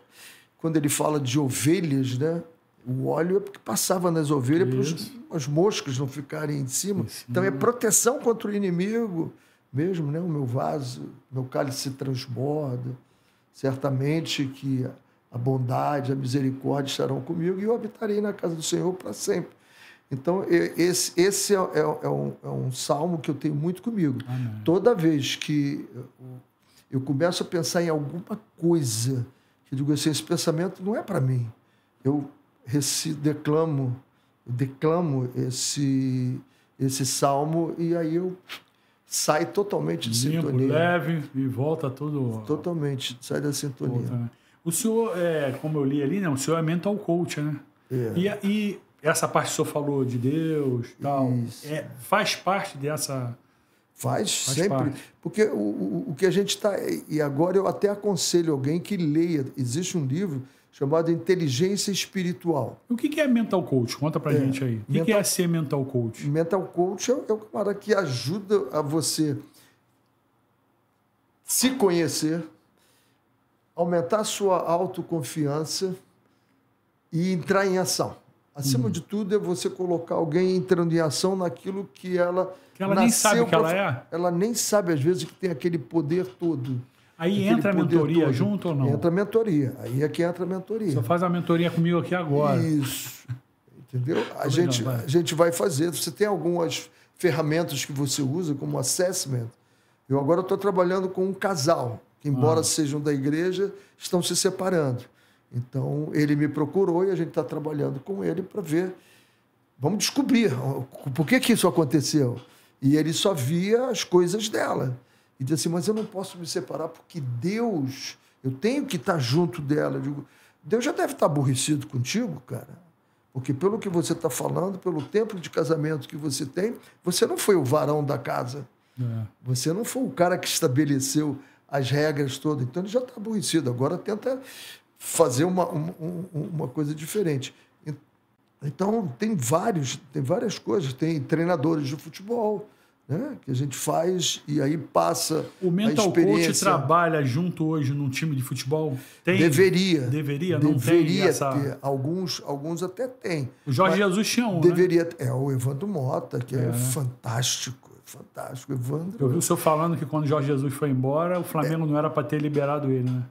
B: quando ele fala de ovelhas, né? O óleo é porque passava nas ovelhas para as moscas não ficarem em cima. Então é proteção contra o inimigo mesmo, né? O meu vaso, meu cálice se transborda. Certamente que a bondade, a misericórdia estarão comigo e eu habitarei na casa do Senhor para sempre. Então, esse é um salmo que eu tenho muito comigo.
A: Amém.
B: Toda vez que eu começo a pensar em alguma coisa, que eu digo assim, esse pensamento não é para mim. Eu declamo esse salmo e aí eu sai totalmente de sintonia.
A: Leve e volta tudo...
B: Totalmente, sai da sintonia.
A: Volta, né? O senhor, como eu li ali, né? O senhor é mental coach, né? E essa parte que o senhor falou de Deus e tal, faz parte dessa...
B: Faz sempre. Parte. Porque o que a gente está... E agora eu até aconselho alguém que leia. Existe um livro chamado Inteligência Espiritual.
A: O que é mental coach? Conta pra gente aí. O que é ser mental coach?
B: Mental coach é o cara que ajuda a você se conhecer, aumentar a sua autoconfiança e entrar em ação. Acima de tudo, é você colocar alguém entrando em ação naquilo que ela
A: nem sabe que ela é?
B: Ela nem sabe, às vezes, que tem aquele poder todo.
A: Aí entra a mentoria junto ou não?
B: Entra a mentoria. Aí é que entra a mentoria.
A: Você faz a mentoria comigo aqui agora.
B: Isso. Entendeu? A gente vai fazer. Você tem algumas ferramentas que você usa, como assessment. Eu agora estou trabalhando com um casal, que embora sejam da igreja, estão se separando. Então, ele me procurou e a gente está trabalhando com ele para ver. Vamos descobrir por que isso aconteceu. E ele só via as coisas dela. E disse assim, mas eu não posso me separar porque Deus, eu tenho que estar junto dela. Eu digo, Deus já deve estar aborrecido contigo, cara. Porque pelo que você está falando, pelo tempo de casamento que você tem, você não foi o varão da casa. Você não foi o cara que estabeleceu as regras todas. Então ele já está aborrecido. Agora tenta fazer uma coisa diferente. Então tem várias coisas. Tem treinadores de futebol, né, que a gente faz e aí passa
A: o mental coach trabalha junto hoje num time de futebol? Tem?
B: Deveria.
A: Não tem essa...
B: ter. Alguns até tem.
A: O Jorge Jesus tinha um,
B: deveria, né? O Evandro Mota, que é fantástico. Fantástico, Evandro.
A: Eu vi o senhor falando que quando o Jorge Jesus foi embora, o Flamengo não era para ter liberado ele, né?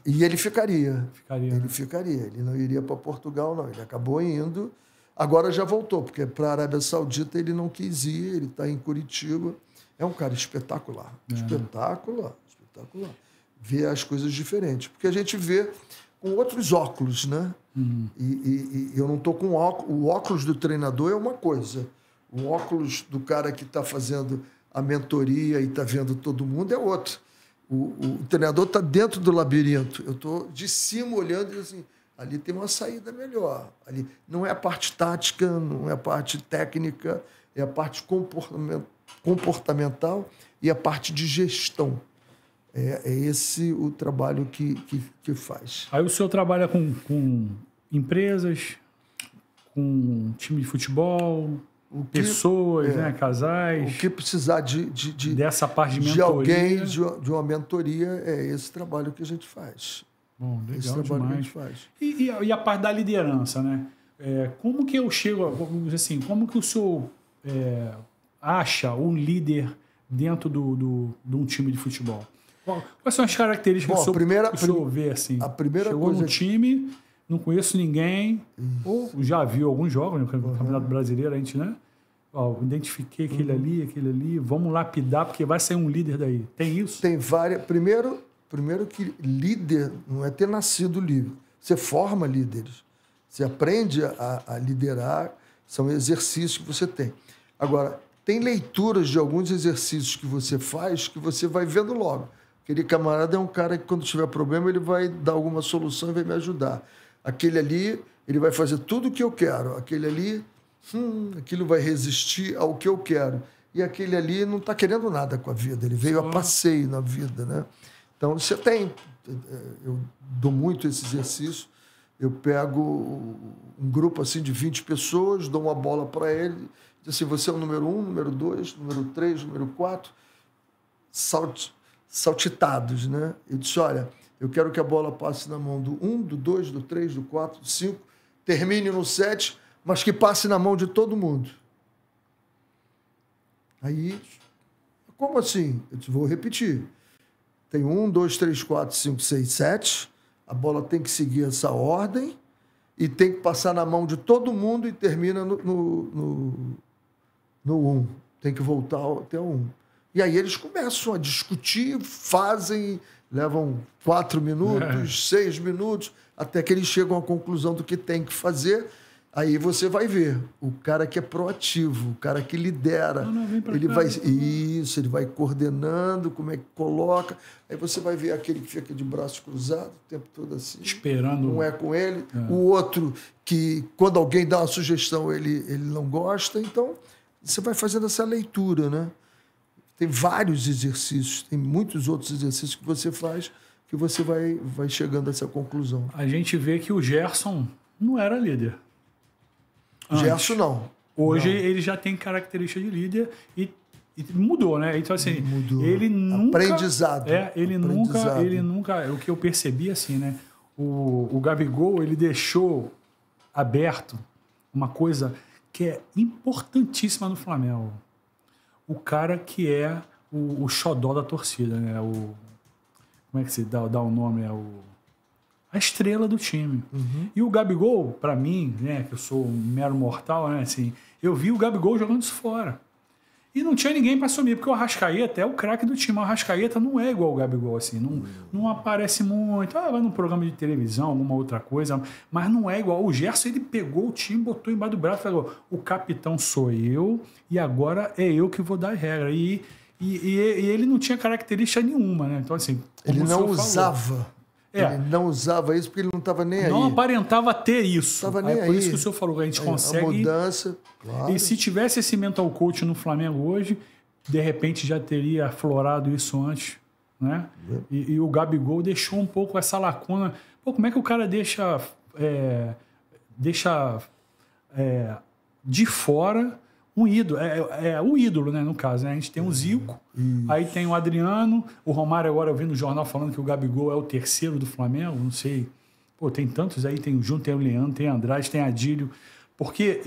B: E ele ficaria.
A: Ele
B: ficaria. Ele não iria para Portugal, não. Ele acabou indo. Agora já voltou, porque para a Arábia Saudita ele não quis ir, ele está em Curitiba. É um cara espetacular. Espetacular. Vê as coisas diferentes. Porque a gente vê com outros óculos, né? E eu não estou com óculos. O óculos do treinador é uma coisa. O óculos do cara que está fazendo a mentoria e está vendo todo mundo é outro. O treinador está dentro do labirinto. Eu estou de cima olhando e assim, ali tem uma saída melhor. Ali não é a parte tática, não é a parte técnica, é a parte comportamental e a parte de gestão. É esse o trabalho que faz.
A: Aí o senhor trabalha com empresas, com time de futebol... pessoas, né, casais.
B: O que precisar
A: dessa parte de mentoria.
B: De alguém, de uma mentoria, é esse trabalho que a gente faz.
A: Bom, legal
B: esse trabalho
A: demais.
B: que a gente faz.
A: E a parte da liderança, né? Como que eu chego, assim, como que o senhor acha um líder dentro de um time de futebol? Quais são as características que o senhor vê, assim?
B: A primeira
A: chegou
B: coisa
A: no time... Não conheço ninguém, ou já viu alguns jogos no Campeonato Brasileiro, a gente, né? Identifiquei aquele ali, vamos lapidar, porque vai sair um líder daí. Tem isso?
B: Tem várias. Primeiro que líder não é ter nascido líder. Você forma líderes. Você aprende a liderar, são exercícios que você tem. Agora, tem leituras de alguns exercícios que você faz que você vai vendo logo. Aquele camarada é um cara que, quando tiver problema, ele vai dar alguma solução e vai me ajudar. Aquele ali, ele vai fazer tudo o que eu quero. Aquele ali, aquilo vai resistir ao que eu quero. E aquele ali não está querendo nada com a vida. Ele veio a passeio na vida, né? Então, você tem... Eu dou muito esse exercício. Eu pego um grupo assim de 20 pessoas, dou uma bola para ele, diz assim, você é o número 1, número 2, número 3, número 4, saltitados, né? Eu disse, olha... Eu quero que a bola passe na mão do 1, do 2, do 3, do 4, do 5, termine no 7, mas que passe na mão de todo mundo. Aí, como assim? Eu disse, vou repetir. Tem 1, 2, 3, 4, 5, 6, 7. A bola tem que seguir essa ordem e tem que passar na mão de todo mundo e termina no 1. Tem que voltar até o 1. E aí eles começam a discutir, fazem... Levam 4 minutos, 6 minutos, até que eles chegam à conclusão do que tem que fazer. Aí você vai ver o cara que é proativo, o cara que lidera. Ele vai coordenando, como é que coloca. Aí você vai ver aquele que fica de braço cruzado o tempo todo assim.
A: Esperando.
B: Não é com ele. O outro que, quando alguém dá uma sugestão, ele não gosta. Então, você vai fazendo essa leitura, né? Tem vários exercícios, tem muitos outros exercícios que você faz que você vai chegando a essa conclusão.
A: A gente vê que o Gerson não era líder.
B: Gerson não.
A: Hoje ele já tem característica de líder e mudou, né? Então, assim,
B: mudou.
A: Ele nunca...
B: Aprendizado.
A: Ele nunca... O que eu percebi, assim, né? O Gabigol, ele deixou aberto uma coisa que é importantíssima no Flamengo. O cara que é o xodó da torcida, né? Como é que se dá o nome? A estrela do time. E o Gabigol, para mim, né, que eu sou um mero mortal, né, assim, eu vi o Gabigol jogando isso fora. E não tinha ninguém para assumir, porque o Arrascaeta é o craque do time. O Arrascaeta não é igual ao Gabigol, assim, não aparece muito. Vai num programa de televisão, alguma outra coisa, mas não é igual. O Gerson, ele pegou o time, botou embaixo do braço e falou, o capitão sou eu e agora é eu que vou dar a regra. E ele não tinha característica nenhuma, né? Então, assim...
B: Ele não usava. Ele não usava isso porque ele não estava nem aí.
A: Não aparentava ter isso.
B: Tava nem
A: por
B: aí.
A: isso que o senhor falou que a gente consegue...
B: A mudança, claro.
A: E se tivesse esse mental coach no Flamengo hoje, de repente já teria aflorado isso antes, né? E o Gabigol deixou um pouco essa lacuna. Pô, como é que o cara deixa de fora um ídolo? O ídolo, né, no caso. Né? A gente tem o Zico, aí tem o Adriano, o Romário agora eu vi no jornal falando que o Gabigol é o terceiro do Flamengo, não sei. Pô, tem tantos aí, tem o Júnior, tem o Leandro, tem o Andrade, tem Adílio. Porque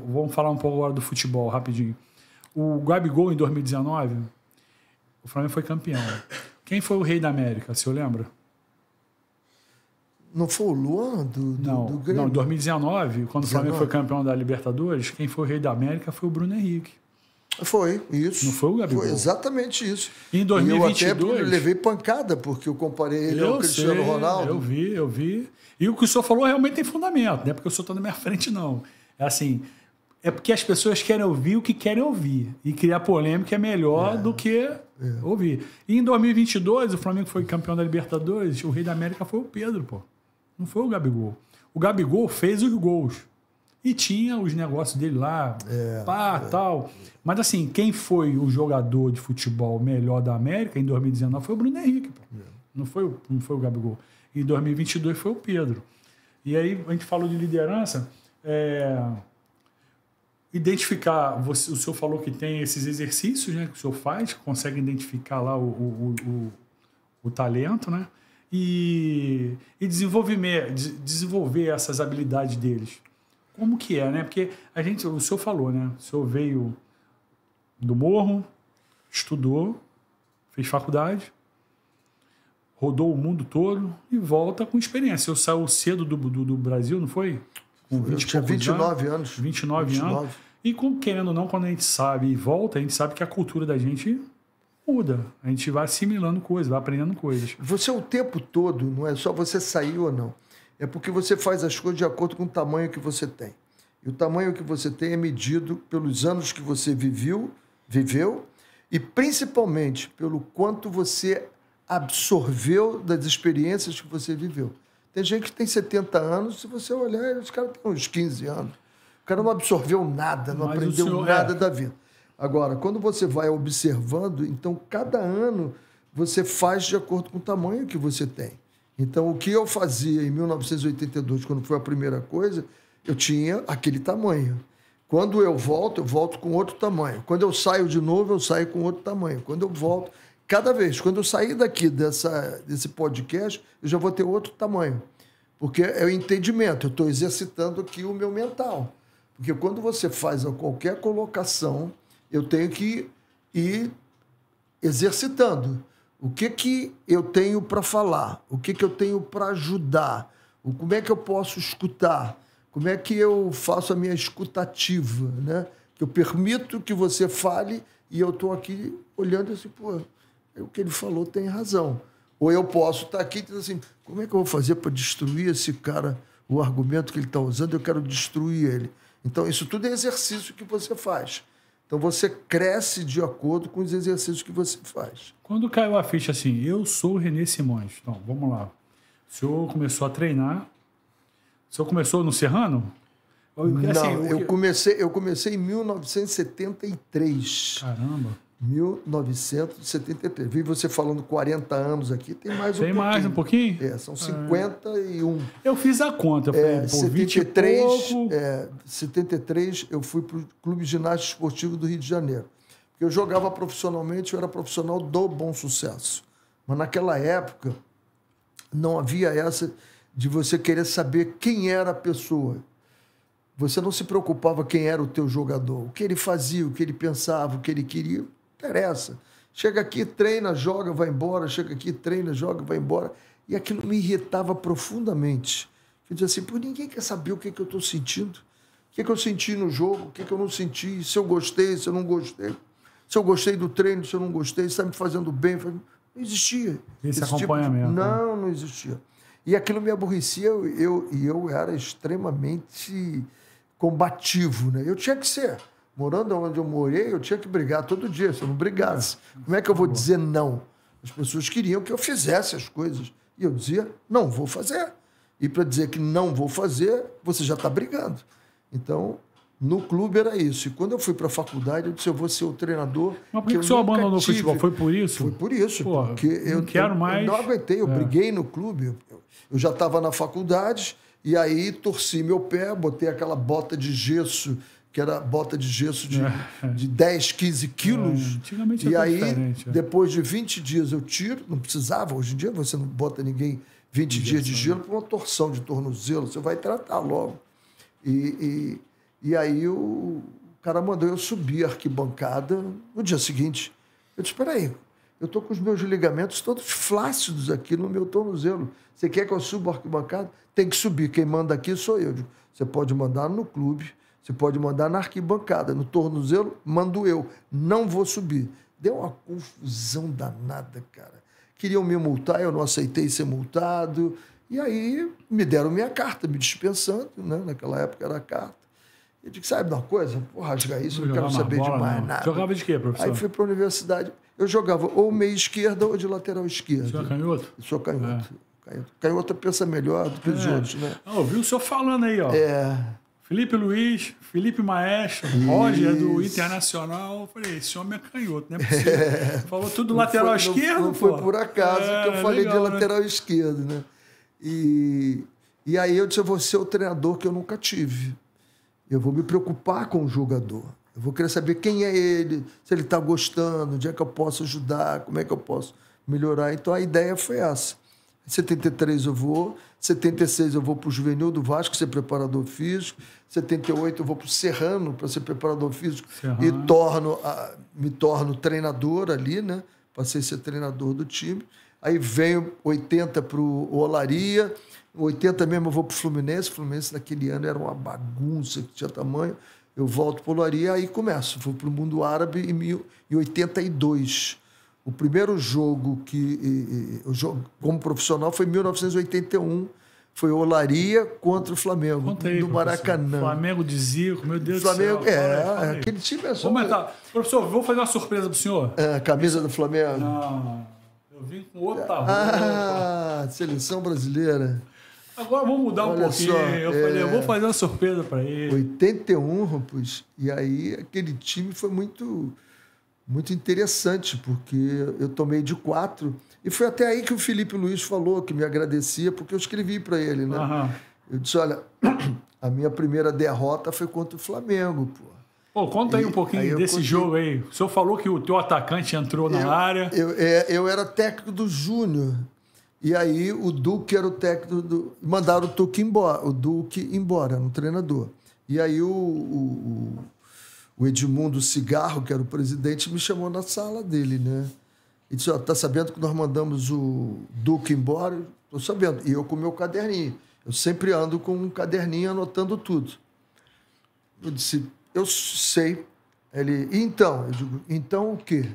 A: vamos falar um pouco agora do futebol, rapidinho. O Gabigol, em 2019, o Flamengo foi campeão. Quem foi o rei da América, o senhor lembra?
B: Não foi o Luan do Grêmio?
A: Não, em 2019, quando o Flamengo foi campeão da Libertadores, quem foi o rei da América foi o Bruno Henrique.
B: Foi, isso.
A: Não foi o Gabigol?
B: Foi exatamente isso.
A: E em 2022...
B: eu até levei pancada, porque eu comparei ele ao Cristiano Ronaldo.
A: Eu vi. E o que o senhor falou realmente tem fundamento, não é porque o senhor está na minha frente, não. É assim, é porque as pessoas querem ouvir o que querem ouvir. E criar polêmica é melhor do que ouvir. E em 2022, o Flamengo foi campeão da Libertadores, o rei da América foi o Pedro, pô. Não foi o Gabigol. O Gabigol fez os gols. E tinha os negócios dele lá, tal. Mas assim, quem foi o jogador de futebol melhor da América em 2019 foi o Bruno Henrique. Pô. Não foi o Gabigol. Em 2022 foi o Pedro. E aí a gente falou de liderança. Identificar, o senhor falou que tem esses exercícios, né, que o senhor faz, consegue identificar lá o talento, né? E desenvolver essas habilidades deles. Como que é, né? Porque o senhor falou, né? O senhor veio do morro, estudou, fez faculdade, rodou o mundo todo e volta com experiência. Eu saiu cedo do Brasil, não foi?
B: Com 20 eu tinha 29 anos.
A: 29 anos. E querendo ou não, quando a gente sabe e volta, a gente sabe que a cultura da gente muda. A gente vai assimilando coisas, vai aprendendo coisas.
B: Você o tempo todo, não é só você sair ou não. É porque você faz as coisas de acordo com o tamanho que você tem. E o tamanho que você tem é medido pelos anos que você viveu e principalmente pelo quanto você absorveu das experiências que você viveu. Tem gente que tem 70 anos, se você olhar, os caras têm uns 15 anos. O cara não absorveu nada, não aprendeu nada da vida. Agora, quando você vai observando, então cada ano você faz de acordo com o tamanho que você tem. Então, o que eu fazia em 1982, quando foi a primeira coisa, eu tinha aquele tamanho. Quando eu volto com outro tamanho. Quando eu saio de novo, eu saio com outro tamanho. Quando eu volto, cada vez, quando eu sair daqui desse podcast, eu já vou ter outro tamanho. Porque é o entendimento, eu estou exercitando aqui o meu mental. Porque quando você faz qualquer colocação, eu tenho que ir exercitando. O que eu tenho para falar? O que eu tenho para ajudar? Como é que eu posso escutar? Como é que eu faço a minha escutativa? Né? Que eu permito que você fale e eu estou aqui olhando assim, pô, o que ele falou tem razão. Ou eu posso estar aqui e dizer assim, como é que eu vou fazer para destruir esse cara, o argumento que ele está usando, eu quero destruir ele. Então, isso tudo é exercício que você faz. Então, você cresce de acordo com os exercícios que você faz.
A: Quando caiu a ficha assim, eu sou o René Simões. Então, vamos lá. O senhor começou a treinar. O senhor começou no Serrano?
B: Não, eu comecei em 1973.
A: Caramba.
B: 1973. Vi você falando 40 anos aqui, tem mais um pouquinho.
A: Tem mais um pouquinho?
B: São 51.
A: Eu fiz a conta. Eu falei,
B: 73, eu fui para o Clube Ginásio Esportivo do Rio de Janeiro. Porque eu jogava profissionalmente, eu era profissional do Bom Sucesso. Mas naquela época, não havia essa de você querer saber quem era a pessoa. Você não se preocupava quem era o teu jogador. O que ele fazia, o que ele pensava, o que ele queria. Interessa. Chega aqui, treina, joga, vai embora. Chega aqui, treina, joga, vai embora. E aquilo me irritava profundamente. Eu dizia assim, pô, ninguém quer saber o que eu estou sentindo. O que eu senti no jogo, o que eu não senti, se eu gostei, se eu não gostei. Se eu gostei do treino, se eu não gostei, se está me fazendo bem. Não existia.
A: Esse acompanhamento.
B: Tipo, não existia. E aquilo me aborrecia. Eu era extremamente combativo, né? Eu tinha que ser. Morando onde eu morei, eu tinha que brigar todo dia. Se eu não brigasse, como é que eu vou dizer não? As pessoas queriam que eu fizesse as coisas. E eu dizia, não vou fazer. E para dizer que não vou fazer, você já está brigando. Então, no clube era isso. E quando eu fui para a faculdade, eu disse, eu vou ser o treinador.
A: Mas por que o senhor abandonou o futebol? Foi por isso?
B: Foi por isso.
A: Pô,
B: porque eu
A: quero mais.
B: Eu não aguentei, eu briguei no clube. Eu já estava na faculdade, e aí torci meu pé, botei aquela bota de gesso, que era bota de gesso de 10, 15 quilos.
A: Antigamente
B: e
A: era
B: aí,
A: diferente.
B: depois de 20 dias eu tiro, não precisava, hoje em dia você não bota ninguém 20 dias de gelo por uma torção de tornozelo, você vai tratar logo. E aí o cara mandou eu subir a arquibancada no dia seguinte. Eu disse, espera aí, eu estou com os meus ligamentos todos flácidos aqui no meu tornozelo. Você quer que eu suba a arquibancada? Tem que subir, quem manda aqui sou eu. Eu digo, você pode mandar no clube, você pode mandar na arquibancada, no tornozelo, mando eu. Não vou subir. Deu uma confusão danada, cara. Queriam me multar, eu não aceitei ser multado. E aí me deram minha carta, me dispensando, né? Naquela época era a carta. Eu disse, sabe de uma coisa? Vou rasgar isso, não quero saber de mais nada.
A: Jogava de quê, professor?
B: Aí fui para a universidade. Eu jogava ou meia esquerda ou de lateral esquerda.
A: O senhor é canhoto?
B: Eu sou canhoto. Canhoto pensa melhor do que os outros, né?
A: Eu vi o senhor falando aí, ó. Felipe Luiz, Felipe Maestro, Roger do Internacional. Eu falei, esse homem é canhoto, não é possível. Falou tudo lateral esquerdo,
B: não foi por acaso que eu falei legal, de lateral esquerdo, né? E aí eu disse, eu vou ser o treinador que eu nunca tive. Eu vou me preocupar com o jogador. Eu vou querer saber quem é ele, se ele está gostando, onde é que eu posso ajudar, como é que eu posso melhorar. Então a ideia foi essa. Em 73 eu vou, 76 eu vou para o Juvenil do Vasco ser preparador físico, 78 eu vou para o Serrano para ser preparador físico e me torno treinador ali, né? Passei a ser treinador do time. Aí venho 80 para o Olaria, 80 mesmo eu vou para o Fluminense. O Fluminense naquele ano era uma bagunça que tinha tamanho. Eu volto para o Olaria, aí começo. Fui para o mundo árabe em 82. O primeiro jogo como profissional foi em 1981. Foi Olaria contra o Flamengo,
A: Contei,
B: no Maracanã.
A: Flamengo de Zico, meu Deus
B: Flamengo,
A: do céu.
B: aquele time é só...
A: Professor, vou fazer uma surpresa pro senhor.
B: Camisa do Flamengo?
A: Não, eu vim com outra roupa.
B: Seleção brasileira.
A: Agora vamos mudar um pouquinho. Eu falei, eu vou fazer uma surpresa para ele.
B: 81, rapaz. E aí aquele time foi muito, muito interessante, porque eu tomei de 4. E foi até aí que o Felipe Luiz falou, que me agradecia, porque eu escrevi para ele, né? Eu disse, olha, a minha primeira derrota foi contra o Flamengo, pô.
A: Pô, conta aí um pouquinho desse jogo aí. O senhor falou que o teu atacante entrou na área.
B: Eu era técnico do Júnior. E aí o Duque era o técnico do... Mandaram o Duque embora, no treinador. E aí o Edmundo Cigarro, que era o presidente, me chamou na sala dele, né? E disse, tá sabendo que nós mandamos o Duque embora? Estou sabendo. E eu com o meu caderninho. Eu sempre ando com um caderninho anotando tudo. Eu disse, eu sei. Ele, então? Eu digo, então o quê?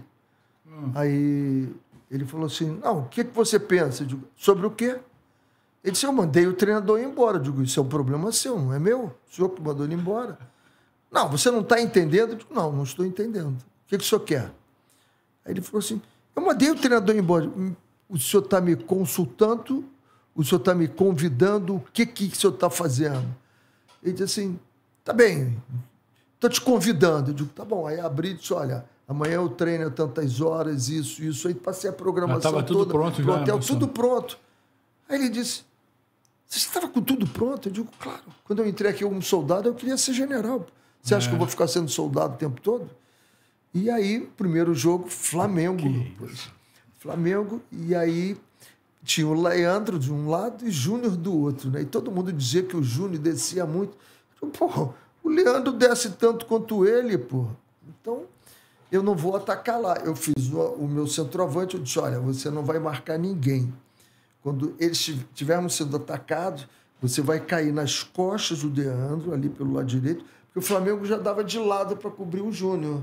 B: Aí ele falou assim, não, o que você pensa? Eu digo, sobre o quê? Ele disse, eu mandei o treinador embora. Eu digo, isso é um problema seu, não é meu? O senhor que mandou ele embora. Não, você não está entendendo? Eu digo, não estou entendendo. O que o senhor quer? Aí ele falou assim, eu mandei o treinador embora. O senhor está me consultando? O senhor está me convidando? O que o senhor está fazendo? Ele disse assim, tá bem, estou te convidando. Eu digo, tá bom. Aí abri e disse, olha, amanhã eu treino tantas horas, isso. Aí passei a programação
A: estava tudo
B: toda
A: pronto
B: pro
A: já,
B: hotel, tudo pronto. Aí ele disse, você estava com tudo pronto? Eu digo, claro. Quando eu entrei aqui como soldado, eu queria ser general. Você acha que eu vou ficar sendo soldado o tempo todo? E aí, primeiro jogo, Flamengo. Flamengo, e aí tinha o Leandro de um lado e Júnior do outro, né? E todo mundo dizia que o Júnior descia muito. Pô, o Leandro desce tanto quanto ele, pô. Então, eu não vou atacar lá. Eu fiz o meu centroavante, eu disse, olha, você não vai marcar ninguém. Quando eles estivermos sendo atacados, você vai cair nas costas do Leandro, ali pelo lado direito, porque o Flamengo já dava de lado para cobrir o Júnior.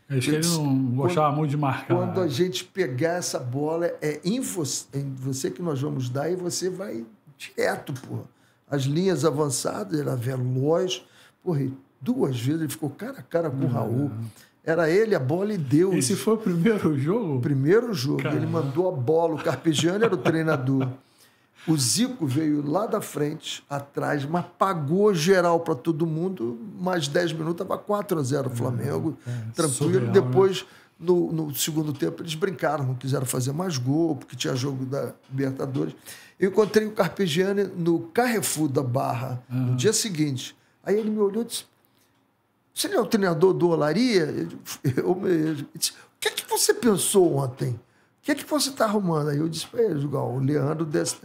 A: Acho que ele não gostava muito de marcar.
B: Quando a gente pegar essa bola, é em você que nós vamos dar e você vai direto, pô. As linhas avançadas, era veloz. Porra, e 2 vezes ele ficou cara a cara com o Raul. Era ele, a bola e Deus.
A: Esse foi o primeiro jogo?
B: Primeiro jogo. Caramba. Ele mandou a bola, o Carpegiani era o treinador. O Zico veio lá da frente, atrás, mas pagou geral para todo mundo. Mais 10 minutos, estava 4-0 o Flamengo. Tranquilo.
A: Surreal,
B: Depois, no segundo tempo, eles brincaram, não quiseram fazer mais gol, porque tinha jogo da Libertadores. Eu encontrei o Carpegiani no Carrefour da Barra, no dia seguinte. Aí ele me olhou e disse: "Você não é o treinador do Olaria?" Eu mesmo. Ele disse: "O que é que você pensou ontem? O que é que você está arrumando?" Aí eu disse para ele: "O Leandro desse..."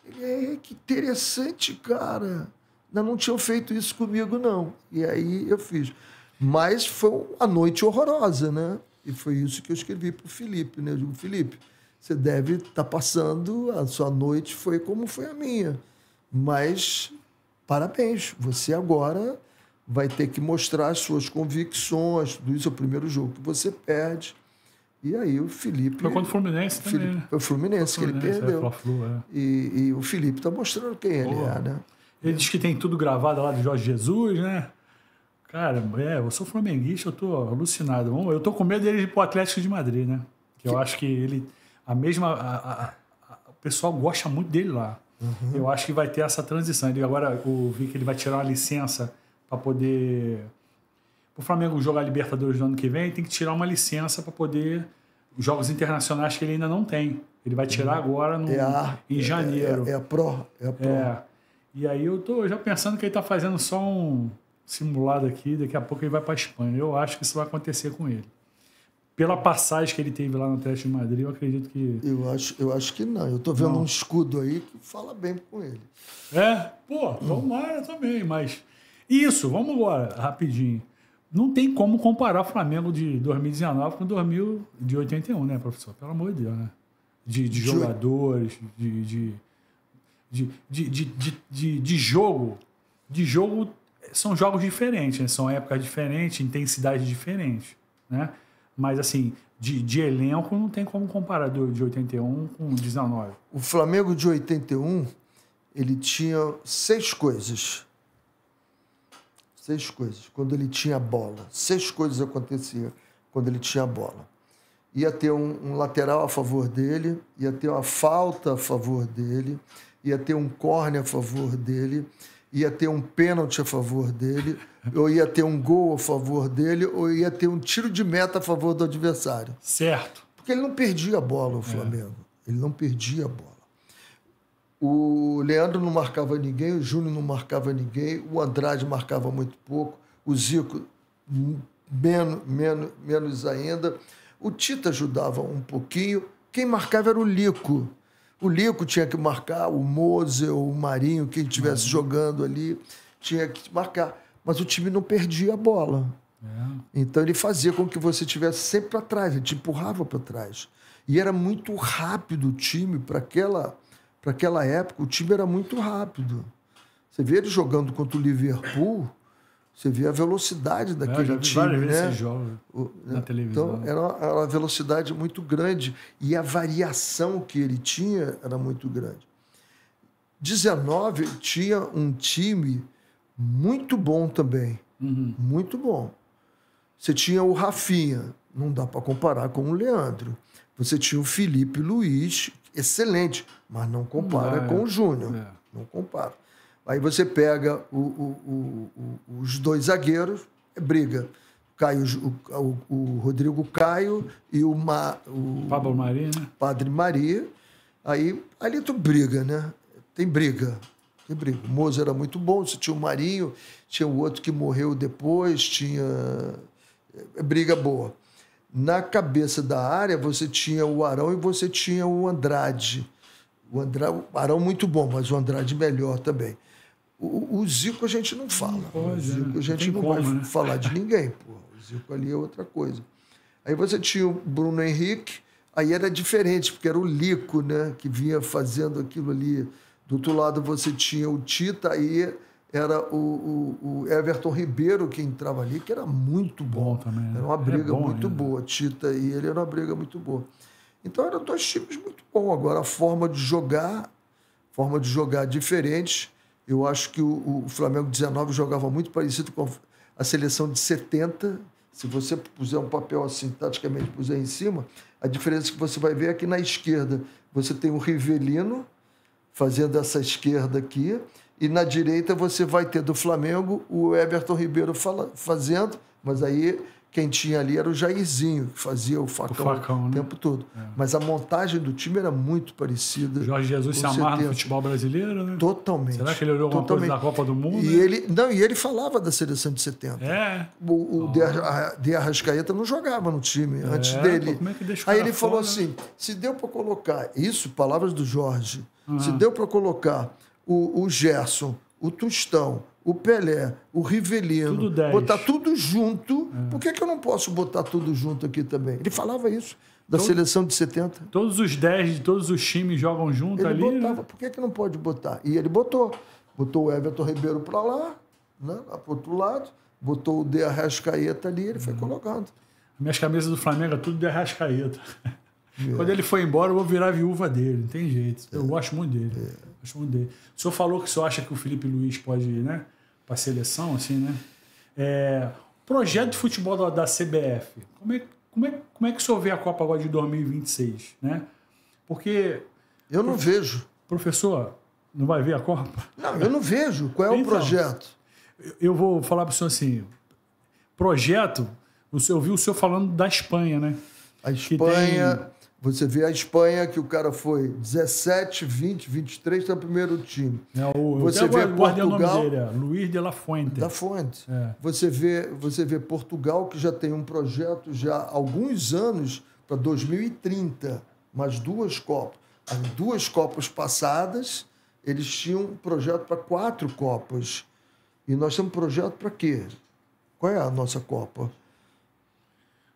B: Ele: "Que interessante, cara. Ainda não tinham feito isso comigo, não." E aí eu fiz. Mas foi uma noite horrorosa, né? E foi isso que eu escrevi para o Felipe, né? Eu digo: "Felipe, você deve estar passando, a sua noite foi como foi a minha. Mas parabéns, você agora vai ter que mostrar as suas convicções. Tudo isso é o primeiro jogo que você perde." E aí o Felipe...
A: Foi contra o Fluminense também, né?
B: Foi o Fluminense que ele perdeu.
A: Fla-Flu,
B: E o Felipe está mostrando quem ele é, né?
A: Ele diz que tem tudo gravado lá do Jorge Jesus, né? Cara, eu sou flamenguista, eu tô alucinado. Eu tô com medo dele ir pro Atlético de Madrid, né? Que eu acho que ele... O pessoal gosta muito dele lá. Eu acho que vai ter essa transição. Agora eu vi que ele vai tirar uma licença para poder... O Flamengo jogar Libertadores no ano que vem, tem que tirar uma licença para poder... Os jogos internacionais que ele ainda não tem. Ele vai tirar agora em janeiro.
B: É a Pro.
A: E aí eu tô já pensando que ele tá fazendo só um simulado aqui, daqui a pouco ele vai para Espanha. Eu acho que isso vai acontecer com ele. Pela passagem que ele teve lá no Atlético de Madrid, eu acredito que...
B: Eu acho que não. Eu tô vendo um escudo aí que fala bem com ele.
A: Tomara também, mas... Isso, vamos agora, rapidinho. Não tem como comparar o Flamengo de 2019 com o de 81, né, professor? Pelo amor de Deus, né? De jogadores, de jogo. De jogo são jogos diferentes, né? São épocas diferentes, intensidades diferentes, né? Mas, assim, de elenco não tem como comparar de 81 com 19.
B: O Flamengo de 81, ele tinha 6 coisas. 6 coisas, quando ele tinha bola. 6 coisas aconteciam quando ele tinha bola. Ia ter um lateral a favor dele, ia ter uma falta a favor dele, ia ter um córner a favor dele, ia ter um pênalti a favor dele, ou ia ter um gol a favor dele, ou ia ter um tiro de meta a favor do adversário.
A: Certo.
B: Porque ele não perdia a bola, o Flamengo. Ele não perdia a bola. O Leandro não marcava ninguém, o Júnior não marcava ninguém, o Andrade marcava muito pouco, o Zico menos ainda. O Tita ajudava um pouquinho. Quem marcava era o Lico. O Lico tinha que marcar, o Moser, o Marinho, quem estivesse jogando ali, tinha que marcar. Mas o time não perdia a bola. Então ele fazia com que você estivesse sempre para trás, ele te empurrava para trás. E era muito rápido o time para aquela época, o time era muito rápido. Você vê ele jogando contra o Liverpool, você vê a velocidade daquele time, né?
A: Na televisão.
B: Então, era uma velocidade muito grande e a variação que ele tinha era muito grande. 19 tinha um time muito bom também, muito bom. Você tinha o Rafinha, não dá para comparar com o Leandro. Você tinha o Felipe Luiz, excelente, mas não compara com o Júnior. Não compara. Aí você pega os 2 zagueiros, briga. O Rodrigo Caio e o
A: Pablo Mari, né?
B: Padre Maria. Aí ali tu briga, né? Tem briga. O Moser era muito bom, você tinha o Marinho, tinha o outro que morreu depois, tinha briga boa. Na cabeça da área, você tinha o Arão e você tinha o Andrade. O Arão muito bom, mas o Andrade melhor também. O Zico a gente não fala. O Zico a gente não vai falar de ninguém. Pô. O Zico ali é outra coisa. Aí você tinha o Bruno Henrique, aí era diferente, porque era o Lico, né, que vinha fazendo aquilo ali. Do outro lado você tinha o Tita, aí era o Everton Ribeiro que entrava ali, que era muito bom.
A: Também, né?
B: Era uma briga muito boa. Tita e ele era uma briga muito boa. Então eram 2 times muito bons. Agora a forma de jogar diferente. Eu acho que o Flamengo 19 jogava muito parecido com a seleção de 70. Se você puser um papel assim, taticamente puser em cima, a diferença que você vai ver é que na esquerda você tem o Rivelino fazendo essa esquerda aqui, e na direita você vai ter do Flamengo o Everton Ribeiro fazendo, mas aí quem tinha ali era o Jairzinho, que fazia o facão o tempo todo. Mas a montagem do time era muito parecida.
A: Jorge Jesus se amarra no futebol brasileiro, né?
B: Totalmente.
A: Será que ele olhou alguma coisa da Copa do Mundo?
B: E ele falava da seleção de 70. O De Arrascaeta não jogava no time antes dele.
A: Como é que deixa o
B: Aí
A: cara
B: ele falou
A: fora,
B: assim, se deu para colocar, isso, palavras do Jorge, se deu para colocar o Gerson, o Tostão, o Pelé, o Rivelino,
A: tudo 10.
B: Botar tudo junto, por que eu não posso botar tudo junto aqui também? Ele falava isso da seleção de 70.
A: Todos os 10 de todos os times jogam junto
B: ele
A: ali.
B: Botava,
A: né?
B: Por que não pode botar? E ele botou. Botou o Everton Ribeiro para lá, né, lá para o outro lado, botou o De Arrascaeta ali, ele foi colocando.
A: Minhas camisas do Flamengo é tudo De Arrascaeta. Quando ele foi embora, eu vou virar viúva dele, não tem jeito. Eu gosto muito dele. Gosto muito dele. O senhor falou que o senhor acha que o Felipe Luiz pode ir, né, para a seleção, assim, né? Projeto de futebol da CBF. Como é que o senhor vê a Copa agora de 2026, né? Porque...
B: Eu não vejo.
A: Professor, não vai ver a Copa?
B: Não, eu não vejo. Qual é o projeto?
A: Eu vou falar para o senhor assim, projeto, eu vi o senhor falando da Espanha, né?
B: A Espanha... Você vê a Espanha, que o cara foi 17, 20, 23, está no primeiro time. Você vê Portugal...
A: Luiz de la Fuente.
B: Da Fuente. Você vê Portugal, que já tem um projeto já há alguns anos para 2030, mais 2 Copas. As 2 Copas passadas, eles tinham um projeto para 4 Copas. E nós temos um projeto para quê? Qual é a nossa Copa?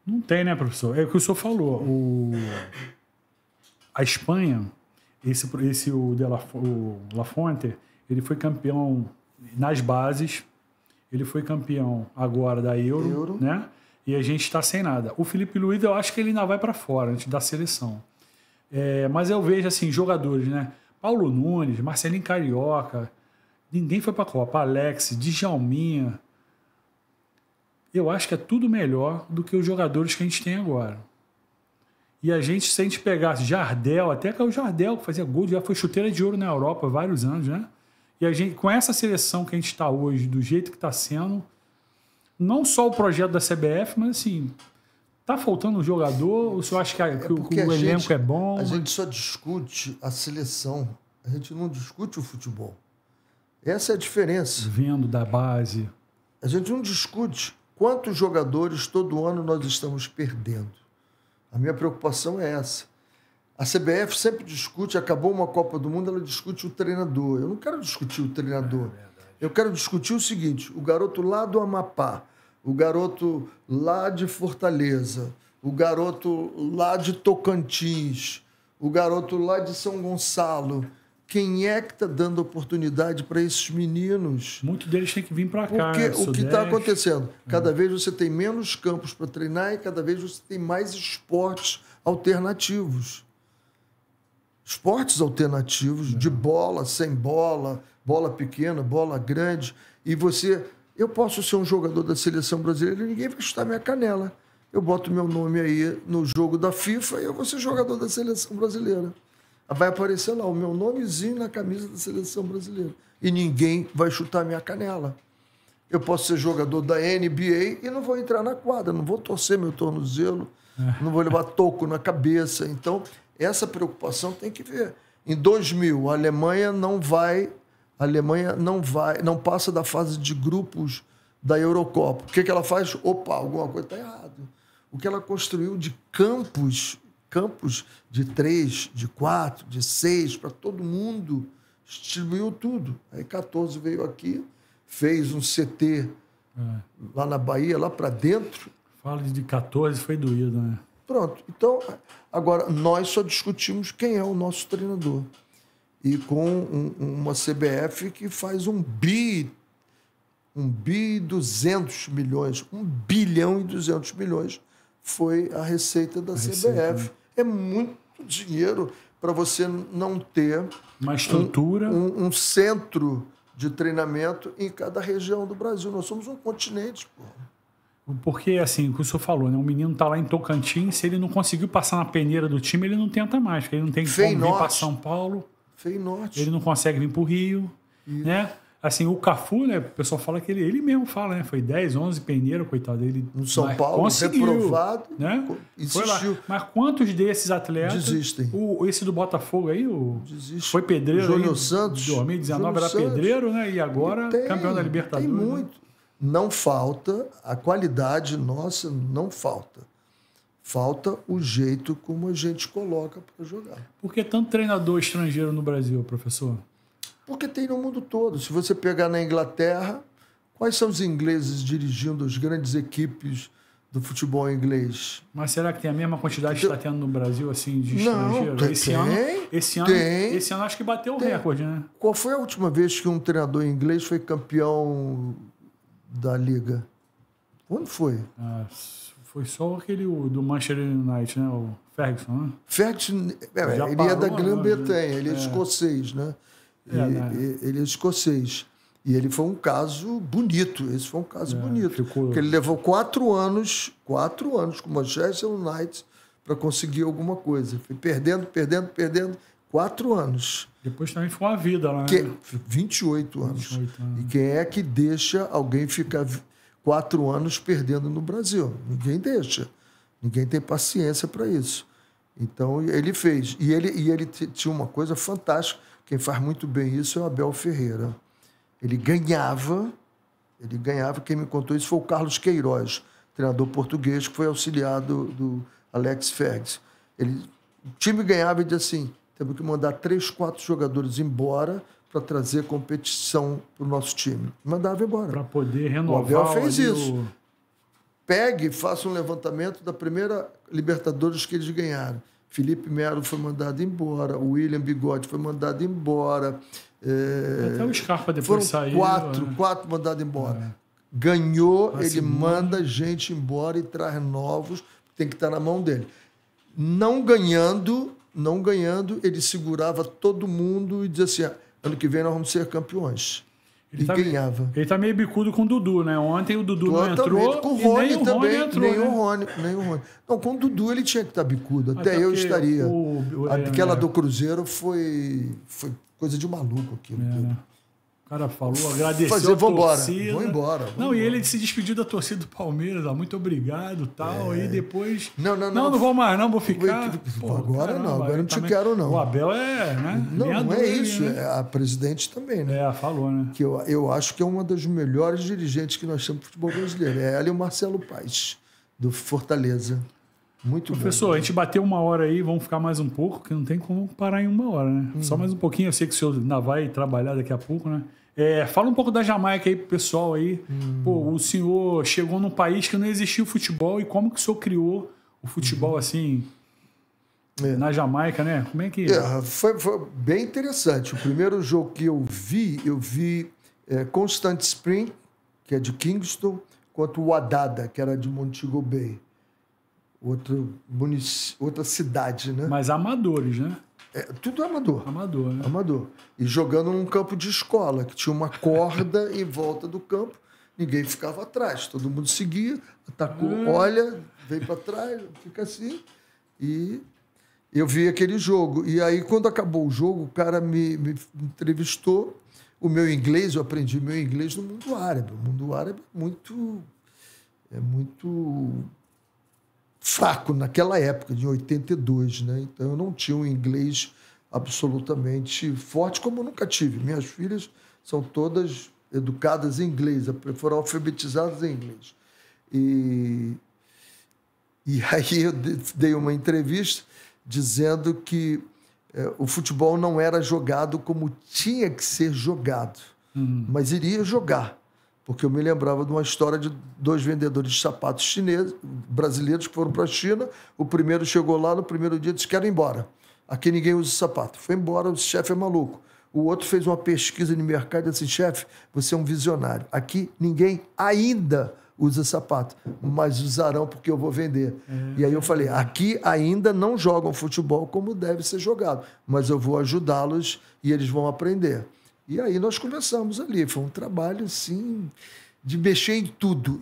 A: Não tem, né, professor? É o que o senhor falou. A Espanha, o La Fuente, ele foi campeão nas bases, ele foi campeão agora da Euro. Né? E a gente está sem nada. O Felipe Luiz, eu acho que ele ainda vai para fora, antes da seleção. Mas eu vejo, assim, jogadores, né? Paulo Nunes, Marcelinho Carioca, ninguém foi para a Copa. Alex, Djalminha. Eu acho que é tudo melhor do que os jogadores que a gente tem agora. E a gente, se a gente pegasse Jardel, até que é o Jardel que fazia gol, já foi chuteira de ouro na Europa há vários anos, né? E a gente, com essa seleção que a gente está hoje, do jeito que está sendo, não só o projeto da CBF, mas assim, tá faltando um jogador? Ou o senhor acha que o elenco é bom?
B: A gente só discute a seleção, a gente não discute o futebol. Essa é a diferença.
A: Vindo da base.
B: A gente não discute. Quantos jogadores todo ano nós estamos perdendo? A minha preocupação é essa. A CBF sempre discute, acabou uma Copa do Mundo, ela discute o treinador. Eu não quero discutir o treinador. Eu quero discutir o seguinte, o garoto lá do Amapá, o garoto lá de Fortaleza, o garoto lá de Tocantins, o garoto lá de São Gonçalo... Quem é que está dando oportunidade para esses meninos?
A: Muitos deles têm que vir para cá.
B: Porque o que está acontecendo? Cada vez você tem menos campos para treinar e cada vez você tem mais esportes alternativos. Esportes alternativos de bola, sem bola, bola pequena, bola grande. E você... Eu posso ser um jogador da seleção brasileira e ninguém vai chutar minha canela. Eu boto meu nome aí no jogo da FIFA e eu vou ser jogador da seleção brasileira. Vai aparecer lá o meu nomezinho na camisa da seleção brasileira. E ninguém vai chutar minha canela. Eu posso ser jogador da NBA e não vou entrar na quadra, não vou torcer meu tornozelo, não vou levar toco na cabeça. Então, essa preocupação tem que ver. Em 2000, a Alemanha não passa da fase de grupos da Eurocopa. O que ela faz? Opa, alguma coisa está errada. O que ela construiu de campos de 3, de 4, de 6, para todo mundo, distribuiu tudo. Aí 14 veio aqui, fez um CT lá na Bahia, lá para dentro.
A: Fala de 14, foi doído, né?
B: Pronto. Então, agora, nós só discutimos quem é o nosso treinador. E com uma CBF que faz 1 bi e 200 milhões, 1 bilhão e 200 milhões foi a receita da CBF. Né? É muito dinheiro para você não ter
A: uma estrutura,
B: um centro de treinamento em cada região do Brasil. Nós somos um continente, pô.
A: Porque, assim, o que o senhor falou, né? O menino tá lá em Tocantins, se ele não conseguiu passar na peneira do time, ele não tenta mais, porque ele não tem como vir para São Paulo.
B: Feyenoord.
A: Ele não consegue vir pro Rio, né? Assim, o Cafu, né? O pessoal fala que ele mesmo fala, né? Foi 10, 11 peneira, coitado dele.
B: No São Paulo,
A: conseguiu,
B: reprovado,
A: né?
B: insistiu.
A: Foi lá. Mas quantos desses atletas...
B: Desistem.
A: Esse do Botafogo aí,
B: Desiste.
A: foi pedreiro.
B: Júnior Santos.
A: Em 2019 era
B: Santos.
A: pedreiro, né? E agora campeão da Libertadores.
B: Tem muito. Né? Não falta, a qualidade nossa não falta. Falta o jeito como a gente coloca para jogar.
A: Por que tanto treinador estrangeiro no Brasil, professor?
B: Porque tem no mundo todo. Se você pegar na Inglaterra, quais são os ingleses dirigindo as grandes equipes do futebol inglês?
A: Mas será que tem a mesma quantidade que está tendo no Brasil, assim, de estrangeiro?
B: Não,
A: Esse ano acho que bateu o recorde, né?
B: Qual foi a última vez que um treinador inglês foi campeão da Liga? Quando foi?
A: Foi só aquele do Manchester United, né? O Ferguson, né?
B: Ferguson, ele é da Grã-Bretanha, ele é escocês, né? Ele é escocês. E ele foi um caso bonito. Esse foi um caso bonito. Porque ele levou 4 anos com o Manchester United para conseguir alguma coisa. Foi perdendo. 4 anos.
A: Depois também foi uma vida lá, né?
B: 28 anos. E quem é que deixa alguém ficar 4 anos perdendo no Brasil? Ninguém deixa. Ninguém tem paciência para isso. Então, ele fez. E ele tinha uma coisa fantástica. Quem faz muito bem isso é o Abel Ferreira. Ele ganhava, quem me contou isso foi o Carlos Queiroz, treinador português, que foi auxiliado do Alex Ferguson. O time ganhava e dizia assim, temos que mandar 3, 4 jogadores embora para trazer competição para o nosso time. Mandava embora.
A: Para poder renovar.
B: O Abel fez isso. Pegue e faça um levantamento da primeira Libertadores que eles ganharam. Felipe Melo foi mandado embora, o William Bigode foi mandado embora.
A: Até o Scarpa depois saiu.
B: 4 mandados embora. Ganhou, ele manda gente embora e traz novos, tem que estar na mão dele. Não ganhando, ele segurava todo mundo e dizia assim, ano que vem nós vamos ser campeões. Ele ganhava.
A: Ele tá meio bicudo com o Dudu, né? Ontem o Dudu não entrou.
B: Com o Rony também.
A: Entrou,
B: nem o Rony. Não, com o Dudu ele tinha que estar bicudo. Até eu estaria. Aquela do Cruzeiro foi coisa de maluco aquilo.
A: Né? O cara falou, agradeceu a torcida.
B: Vou embora.
A: E ele se despediu da torcida do Palmeiras. Muito obrigado, tal. E depois...
B: Não
A: vou mais não, vou ficar.
B: Agora não te quero não.
A: O Abel né?
B: Não é isso. Né? A presidente também, né?
A: Falou, né?
B: Que eu acho que é uma das melhores dirigentes que nós temos no futebol brasileiro. É ela e o Marcelo Paes, do Fortaleza. Muito
A: Professor,
B: bom.
A: A gente bateu 1 hora aí, vamos ficar mais um pouco, que não tem como parar em 1 hora, né? Só mais um pouquinho, eu sei que o senhor ainda vai trabalhar daqui a pouco, né? Fala um pouco da Jamaica aí pro pessoal aí. Pô, o senhor chegou num país que não existia o futebol e como que o senhor criou o futebol assim na Jamaica, né? Como é que...
B: Foi bem interessante. O primeiro jogo que eu vi Constant Spring, que é de Kingston, contra o Wadada, que era de Montego Bay. Outra cidade, né?
A: Mas amadores, né?
B: Tudo amador.
A: Amador, né?
B: Amador. E jogando num campo de escola, que tinha uma corda em volta do campo, ninguém ficava atrás. Todo mundo seguia, atacou, olha, veio para trás, fica assim. E eu vi aquele jogo. E aí, quando acabou o jogo, o cara me entrevistou. O meu inglês, eu aprendi meu inglês no mundo árabe. O mundo árabe é muito fraco naquela época, de 82, né? Então eu não tinha um inglês absolutamente forte, como eu nunca tive. Minhas filhas são todas educadas em inglês, foram alfabetizadas em inglês. E aí eu dei uma entrevista dizendo que o futebol não era jogado como tinha que ser jogado, mas iria jogar. Porque eu me lembrava de uma história de 2 vendedores de sapatos chineses, brasileiros, que foram para a China. O primeiro chegou lá, no primeiro dia disse, quero ir embora. Aqui ninguém usa sapato. Foi embora, o chefe é maluco. O outro fez uma pesquisa no mercado e disse, chefe, você é um visionário. Aqui ninguém ainda usa sapato, mas usarão porque eu vou vender. E aí eu falei, aqui ainda não jogam futebol como deve ser jogado, mas eu vou ajudá-los e eles vão aprender. E aí nós começamos ali. Foi um trabalho, assim, de mexer em tudo.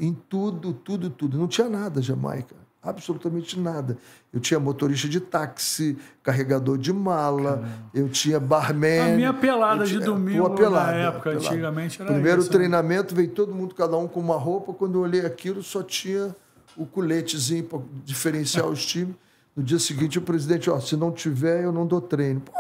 B: Não tinha nada, Jamaica. Absolutamente nada. Eu tinha motorista de táxi, carregador de mala, eu tinha barman.
A: A minha pelada de domingo na época, antigamente, era
B: Primeiro
A: isso,
B: treinamento, veio todo mundo, cada um com uma roupa. Quando eu olhei aquilo, só tinha o coletezinho para diferenciar os times. No dia seguinte, o presidente, se não tiver, eu não dou treino. Pô,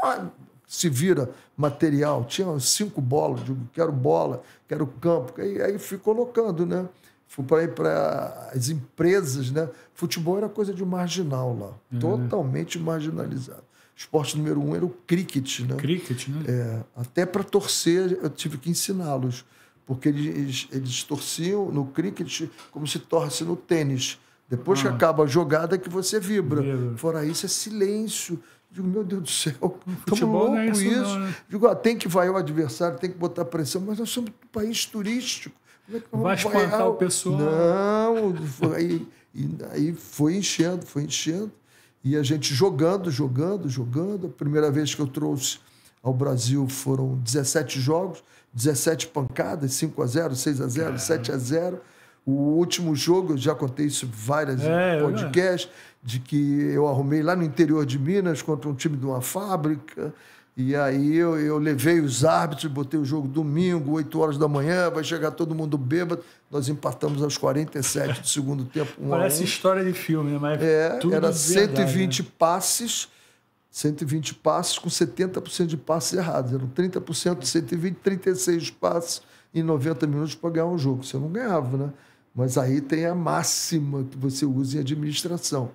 B: se vira material. Tinha 5 bolas, digo, quero bola, quero campo. Aí fui colocando, né? Fui para as empresas, né? Futebol era coisa de marginal lá, totalmente marginalizado. Esporte número 1 era o cricket, né?
A: Cricket, né?
B: Até para torcer eu tive que ensiná-los, porque eles torciam no cricket como se torce no tênis. Depois que acaba a jogada que você vibra. Fora isso é silêncio. Digo, meu Deus do céu, estamos loucos isso.
A: Não, né?
B: Digo, tem que vaiar o adversário, tem que botar pressão, mas nós somos um país turístico. Como é que
A: vai espantar o pessoal?
B: Não, aí foi enchendo. E a gente jogando. A primeira vez que eu trouxe ao Brasil foram 17 jogos, 17 pancadas, 5-0, 6-0, 7-0. O último jogo, eu já contei isso em vários podcasts, de que eu arrumei lá no interior de Minas contra um time de uma fábrica. E aí eu levei os árbitros, botei o jogo domingo, 8 horas da manhã, vai chegar todo mundo bêbado. Nós empatamos aos 47 do segundo tempo, 1-1.
A: Parece história de filme, né? Mas tudo
B: era
A: de
B: 120
A: verdade, né?
B: passes, 120 passes com 70% de passes errados. Eram 30% de 120, 36 passes em 90 minutos para ganhar um jogo. Você não ganhava, né? Mas aí tem a máxima que você usa em administração.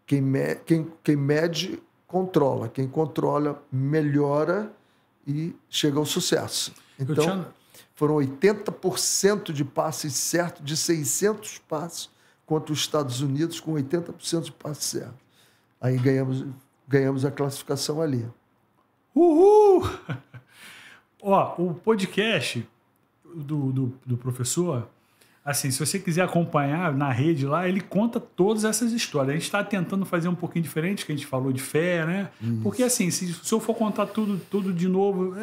B: Quem mede, controla. Quem controla, melhora e chega ao sucesso. Então, foram 80% de passes certos, de 600 passes, contra os Estados Unidos, com 80% de passes certos. Aí ganhamos a classificação ali.
A: Uhul! O podcast do professor, assim, se você quiser acompanhar na rede lá, ele conta todas essas histórias. A gente está tentando fazer um pouquinho diferente, que a gente falou de fé, né? Isso. Porque, assim, se eu for contar tudo de novo,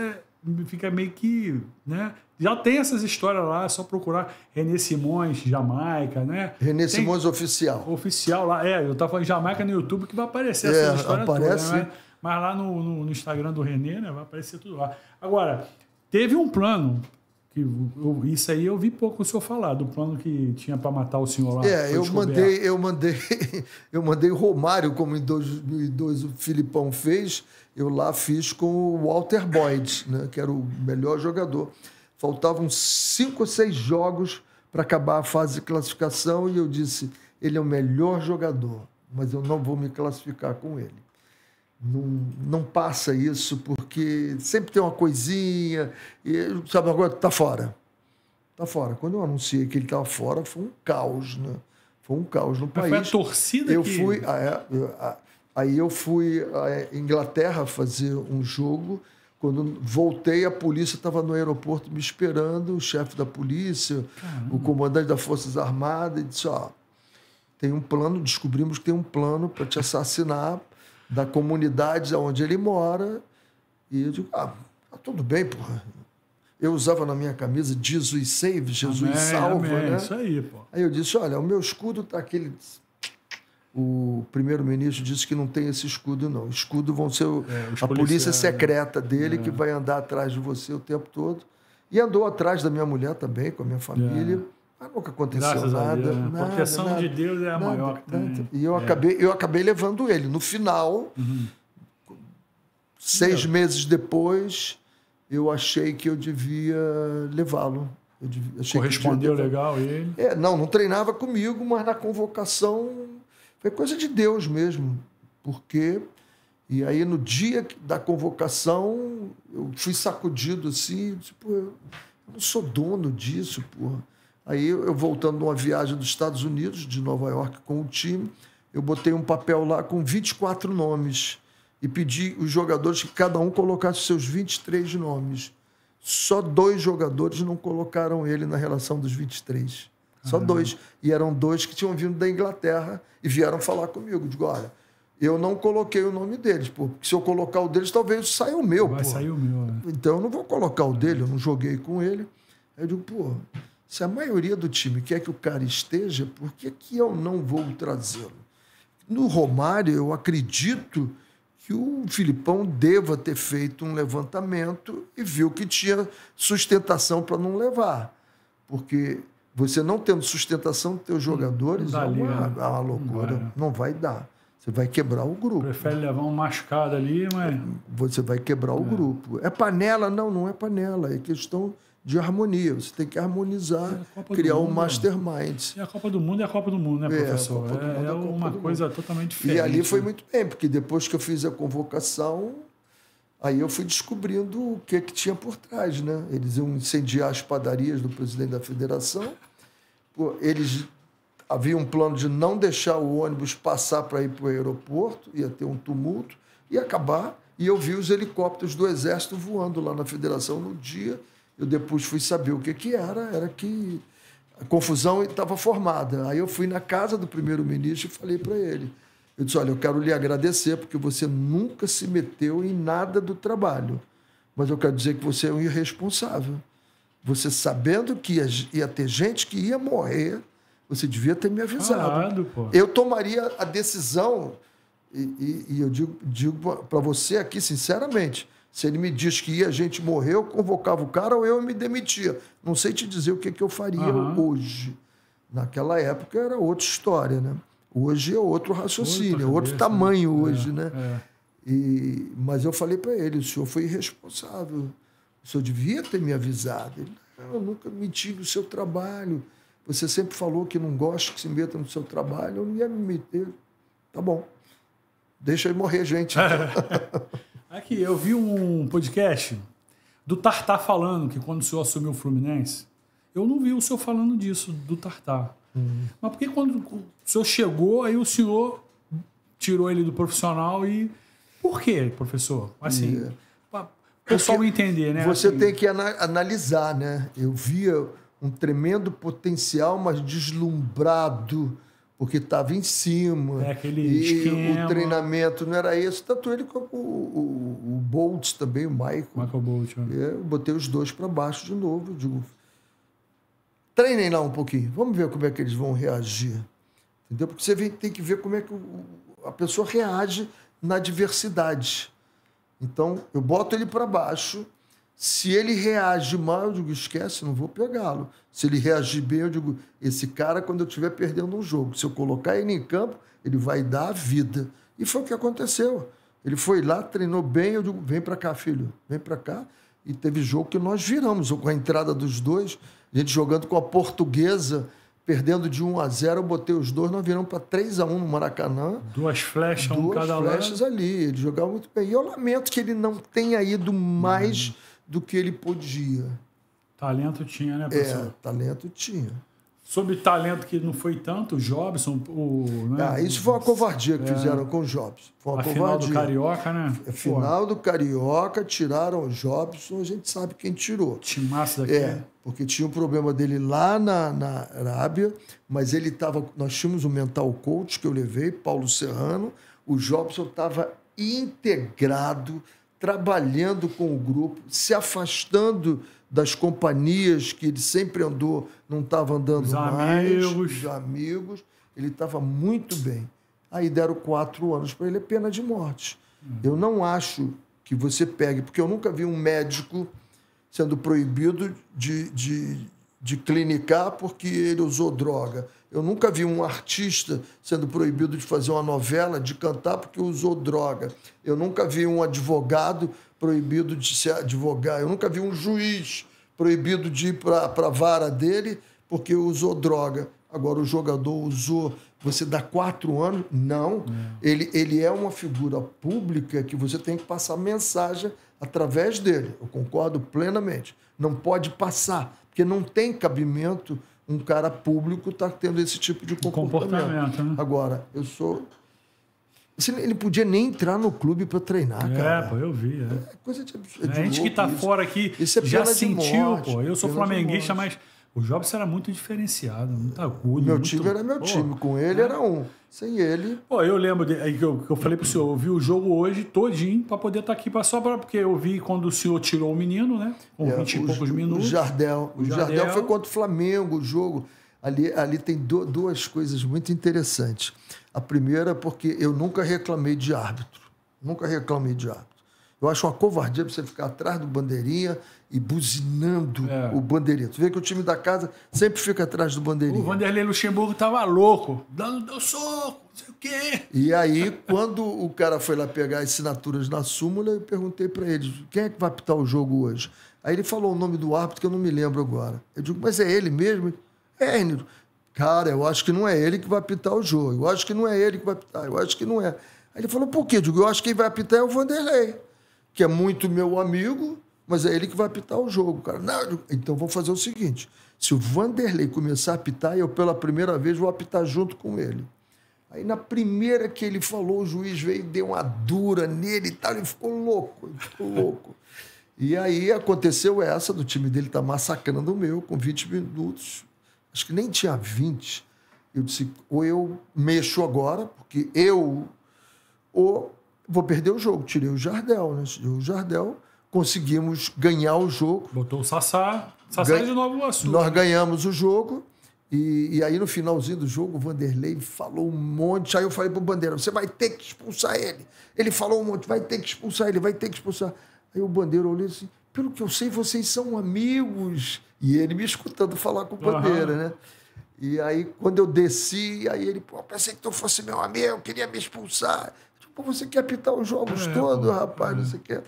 A: fica meio que, né? Já tem essas histórias lá, é só procurar René Simões, Jamaica, né?
B: René Simões Oficial.
A: Oficial lá, eu tava falando Jamaica no YouTube, que vai aparecer essa história
B: aparece.
A: toda, né? Mas lá no Instagram do René, né? Vai aparecer tudo lá. Agora, teve um plano... Isso aí eu vi pouco o senhor falar, do plano que tinha para matar o senhor lá.
B: Eu mandei o Romário, como em 2002 o Filipão fez, eu lá fiz com o Walter Boyd, né, que era o melhor jogador. Faltavam 5 ou 6 jogos para acabar a fase de classificação e eu disse, ele é o melhor jogador, mas eu não vou me classificar com ele. Não passa isso, porque sempre tem uma coisinha. E, sabe, agora está fora. Está fora. Quando eu anunciei que ele estava fora, foi um caos, né? Foi um caos no país.
A: Foi a torcida
B: Aí eu fui à Inglaterra fazer um jogo. Quando voltei, a polícia estava no aeroporto me esperando, o chefe da polícia, o comandante das Forças Armadas, e disse, tem um plano, descobrimos que tem um plano para te assassinar da comunidade onde ele mora. E eu digo, tudo bem, porra. Eu usava na minha camisa Jesus Save, Jesus salva, né?
A: Isso aí, pô.
B: Aí eu disse, olha, o meu escudo está aquele... O primeiro-ministro disse que não tem esse escudo, não. O escudo vão ser a polícia secreta dele, que vai andar atrás de você o tempo todo. E andou atrás da minha mulher também, com a minha família. Mas nunca aconteceu
A: Graças
B: nada.
A: A Deus, né?
B: Nada,
A: a proteção de Deus é a maior que tem.
B: E eu acabei levando ele. No final, 6 meses depois, eu achei que eu devia levá-lo.
A: Correspondeu legal ele?
B: Não treinava comigo, mas na convocação foi coisa de Deus mesmo. Porque... E aí, no dia da convocação, eu fui sacudido assim, tipo, eu não sou dono disso, porra. Aí, eu voltando de uma viagem dos Estados Unidos, de Nova York, com o time, eu botei um papel lá com 24 nomes e pedi os jogadores que cada um colocasse seus 23 nomes. Só 2 jogadores não colocaram ele na relação dos 23. Só 2. E eram 2 que tinham vindo da Inglaterra e vieram falar comigo. Digo, olha, eu não coloquei o nome deles, porque se eu colocar o deles, talvez saia o meu.
A: Vai sair o meu, né?
B: Então, eu não vou colocar o dele, eu não joguei com ele. Aí eu digo, Se a maioria do time quer que o cara esteja, por que eu não vou trazê-lo? No Romário, eu acredito que o Filipão deva ter feito um levantamento e viu que tinha sustentação para não levar. Porque você não tendo sustentação dos teus jogadores é uma loucura. Não vai dar. Você vai quebrar o grupo.
A: Prefere levar um machucado ali, mas...
B: Você vai quebrar o grupo. É panela? Não é panela. É questão de harmonia. Você tem que harmonizar, criar um mastermind.
A: E a Copa do Mundo é a Copa do Mundo, né, professor? É uma coisa totalmente diferente.
B: E ali foi muito bem, porque depois que eu fiz a convocação, aí eu fui descobrindo o que tinha por trás, né? Eles iam incendiar as padarias do presidente da federação. Eles haviam um plano de não deixar o ônibus passar para ir para o aeroporto, ia ter um tumulto, ia acabar. E eu vi os helicópteros do Exército voando lá na federação no dia. Eu depois fui saber o que era que a confusão estava formada. Aí eu fui na casa do primeiro-ministro e falei para ele. Eu disse, olha, eu quero lhe agradecer porque você nunca se meteu em nada do trabalho. Mas eu quero dizer que você é um irresponsável. Você sabendo que ia ter gente que ia morrer, você devia ter me avisado. Eu tomaria a decisão, e eu digo para você aqui, sinceramente, se ele me diz que ia gente morrer, eu convocava o cara ou eu me demitia. Não sei te dizer o que eu faria hoje. Naquela época era outra história, né? Hoje é outro raciocínio, outro tamanho hoje, né? Mas eu falei para ele, o senhor foi irresponsável. O senhor devia ter me avisado. Ele, eu nunca meti no seu trabalho. Você sempre falou que não gosta que se meta no seu trabalho. Eu não ia me meter. Tá bom. Deixa aí morrer gente.
A: Aqui, eu vi um podcast do Tartar falando que quando o senhor assumiu o Fluminense, eu não vi o senhor falando disso, do Tartar. Mas por que quando o senhor chegou, aí o senhor tirou ele do profissional e... Por quê, professor? Assim, para o pessoal entender, né?
B: Você
A: assim,
B: tem que analisar, né? Eu via um tremendo potencial, mas deslumbrado, porque estava em cima.
A: Aquele esquema.
B: O treinamento não era esse. Tanto ele como o Bolt também, o Michael
A: Bolt.
B: Eu botei os dois para baixo de novo. Eu digo, treinem lá um pouquinho. Vamos ver como é que eles vão reagir. Entendeu? Porque você tem que ver como é que a pessoa reage na adversidade. Então, eu boto ele para baixo. Se ele reage mal, eu digo, esquece, não vou pegá-lo. Se ele reagir bem, eu digo, esse cara, quando eu estiver perdendo um jogo, se eu colocar ele em campo, ele vai dar a vida. E foi o que aconteceu. Ele foi lá, treinou bem, eu digo, vem para cá, filho, vem para cá. E teve jogo que nós viramos, com a entrada dos dois, a gente jogando com a Portuguesa, perdendo de 1-0, eu botei os dois, nós viramos para 3-1 no Maracanã.
A: Duas flechas, um cada lado.
B: Duas flechas ali, ele jogava muito bem. E eu lamento que ele não tenha ido mais do que ele podia.
A: Talento tinha, né, professor?
B: Talento tinha.
A: Sobre talento que não foi tanto, o Jobson...
B: isso foi uma covardia que fizeram com o Jobson. Foi uma covardia.
A: Final do Carioca, né?
B: Final do Carioca, tiraram o Jobson, a gente sabe quem tirou.
A: Timaço daqui.
B: Porque tinha um problema dele lá na Arábia, mas ele estava... Nós tínhamos um mental coach que eu levei, Paulo Serrano, o Jobson estava integrado, trabalhando com o grupo, se afastando das companhias que ele sempre andou, não estava andando mais. Os amigos. Ele estava muito bem. Aí deram 4 anos para ele, é pena de morte. Eu não acho que você pegue, porque eu nunca vi um médico sendo proibido de clinicar porque ele usou droga. Eu nunca vi um artista sendo proibido de fazer uma novela, de cantar porque usou droga. Eu nunca vi um advogado proibido de se advogar. Eu nunca vi um juiz proibido de ir para a vara dele porque usou droga. Agora, o jogador usou... Você dá 4 anos? Não. Ele é uma figura pública que você tem que passar mensagem através dele. Eu concordo plenamente. Não pode passar, porque não tem cabimento um cara público estar tendo esse tipo de comportamento. Né? Agora, eu sou... Ele podia nem entrar no clube para treinar, cara.
A: Pô, eu vi.
B: É coisa de
A: a gente que está fora aqui já sentiu, pô. Eu sou flamenguista, mas O Jobson era muito diferenciado, muito agudo.
B: Meu time era meu time, com ele era um. Sem ele...
A: Pô, eu lembro aí que eu falei pro senhor, eu vi o jogo hoje todinho para poder estar aqui, porque eu vi quando o senhor tirou o menino, né? Com 20 e poucos minutos.
B: O Jardel foi contra o Flamengo, o jogo. Ali tem duas coisas muito interessantes. A primeira, porque eu nunca reclamei de árbitro. Nunca reclamei de árbitro. Eu acho uma covardia você ficar atrás do bandeirinha e buzinando o bandeirinha. Tu vê que o time da casa sempre fica atrás do bandeirinha.
A: O Vanderlei Luxemburgo tava louco, deu soco, não sei o quê.
B: E aí, quando o cara foi lá pegar as assinaturas na súmula, eu perguntei para ele, quem é que vai apitar o jogo hoje? Aí ele falou o nome do árbitro que eu não me lembro agora. Eu digo, mas é ele mesmo? É, Niro. Cara, eu acho que não é ele que vai apitar o jogo. Eu acho que não é ele que vai apitar. Eu acho que não é. Aí ele falou, por quê? Eu digo, eu acho que quem vai apitar é o Vanderlei, que é muito meu amigo, mas é ele que vai apitar o jogo, cara. Não, então vou fazer o seguinte, se o Vanderlei começar a apitar, eu pela primeira vez vou apitar junto com ele. Aí na primeira que ele falou, o juiz veio e deu uma dura nele e tal, ele ficou louco. E aí aconteceu essa do time dele tá massacrando o meu com 20 minutos, acho que nem tinha 20. Eu disse, ou eu mexo agora, porque ou vou perder o jogo. Tirei o Jardel, né? Tirei o Jardel, conseguimos ganhar o jogo.
A: Botou o Sassá de Nova Açu.
B: Nós ganhamos o jogo, e aí no finalzinho do jogo o Vanderlei falou um monte. Aí eu falei pro Bandeira, você vai ter que expulsar ele. Ele falou um monte, vai ter que expulsar ele, vai ter que expulsar. Aí o Bandeira olhou assim, pelo que eu sei, vocês são amigos. E ele me escutando falar com o Bandeira, né? E aí, quando eu desci, aí ele, pô, pensei que tu fosse meu amigo, queria me expulsar. Pô, você quer apitar os jogos todos, rapaz, não sei o que.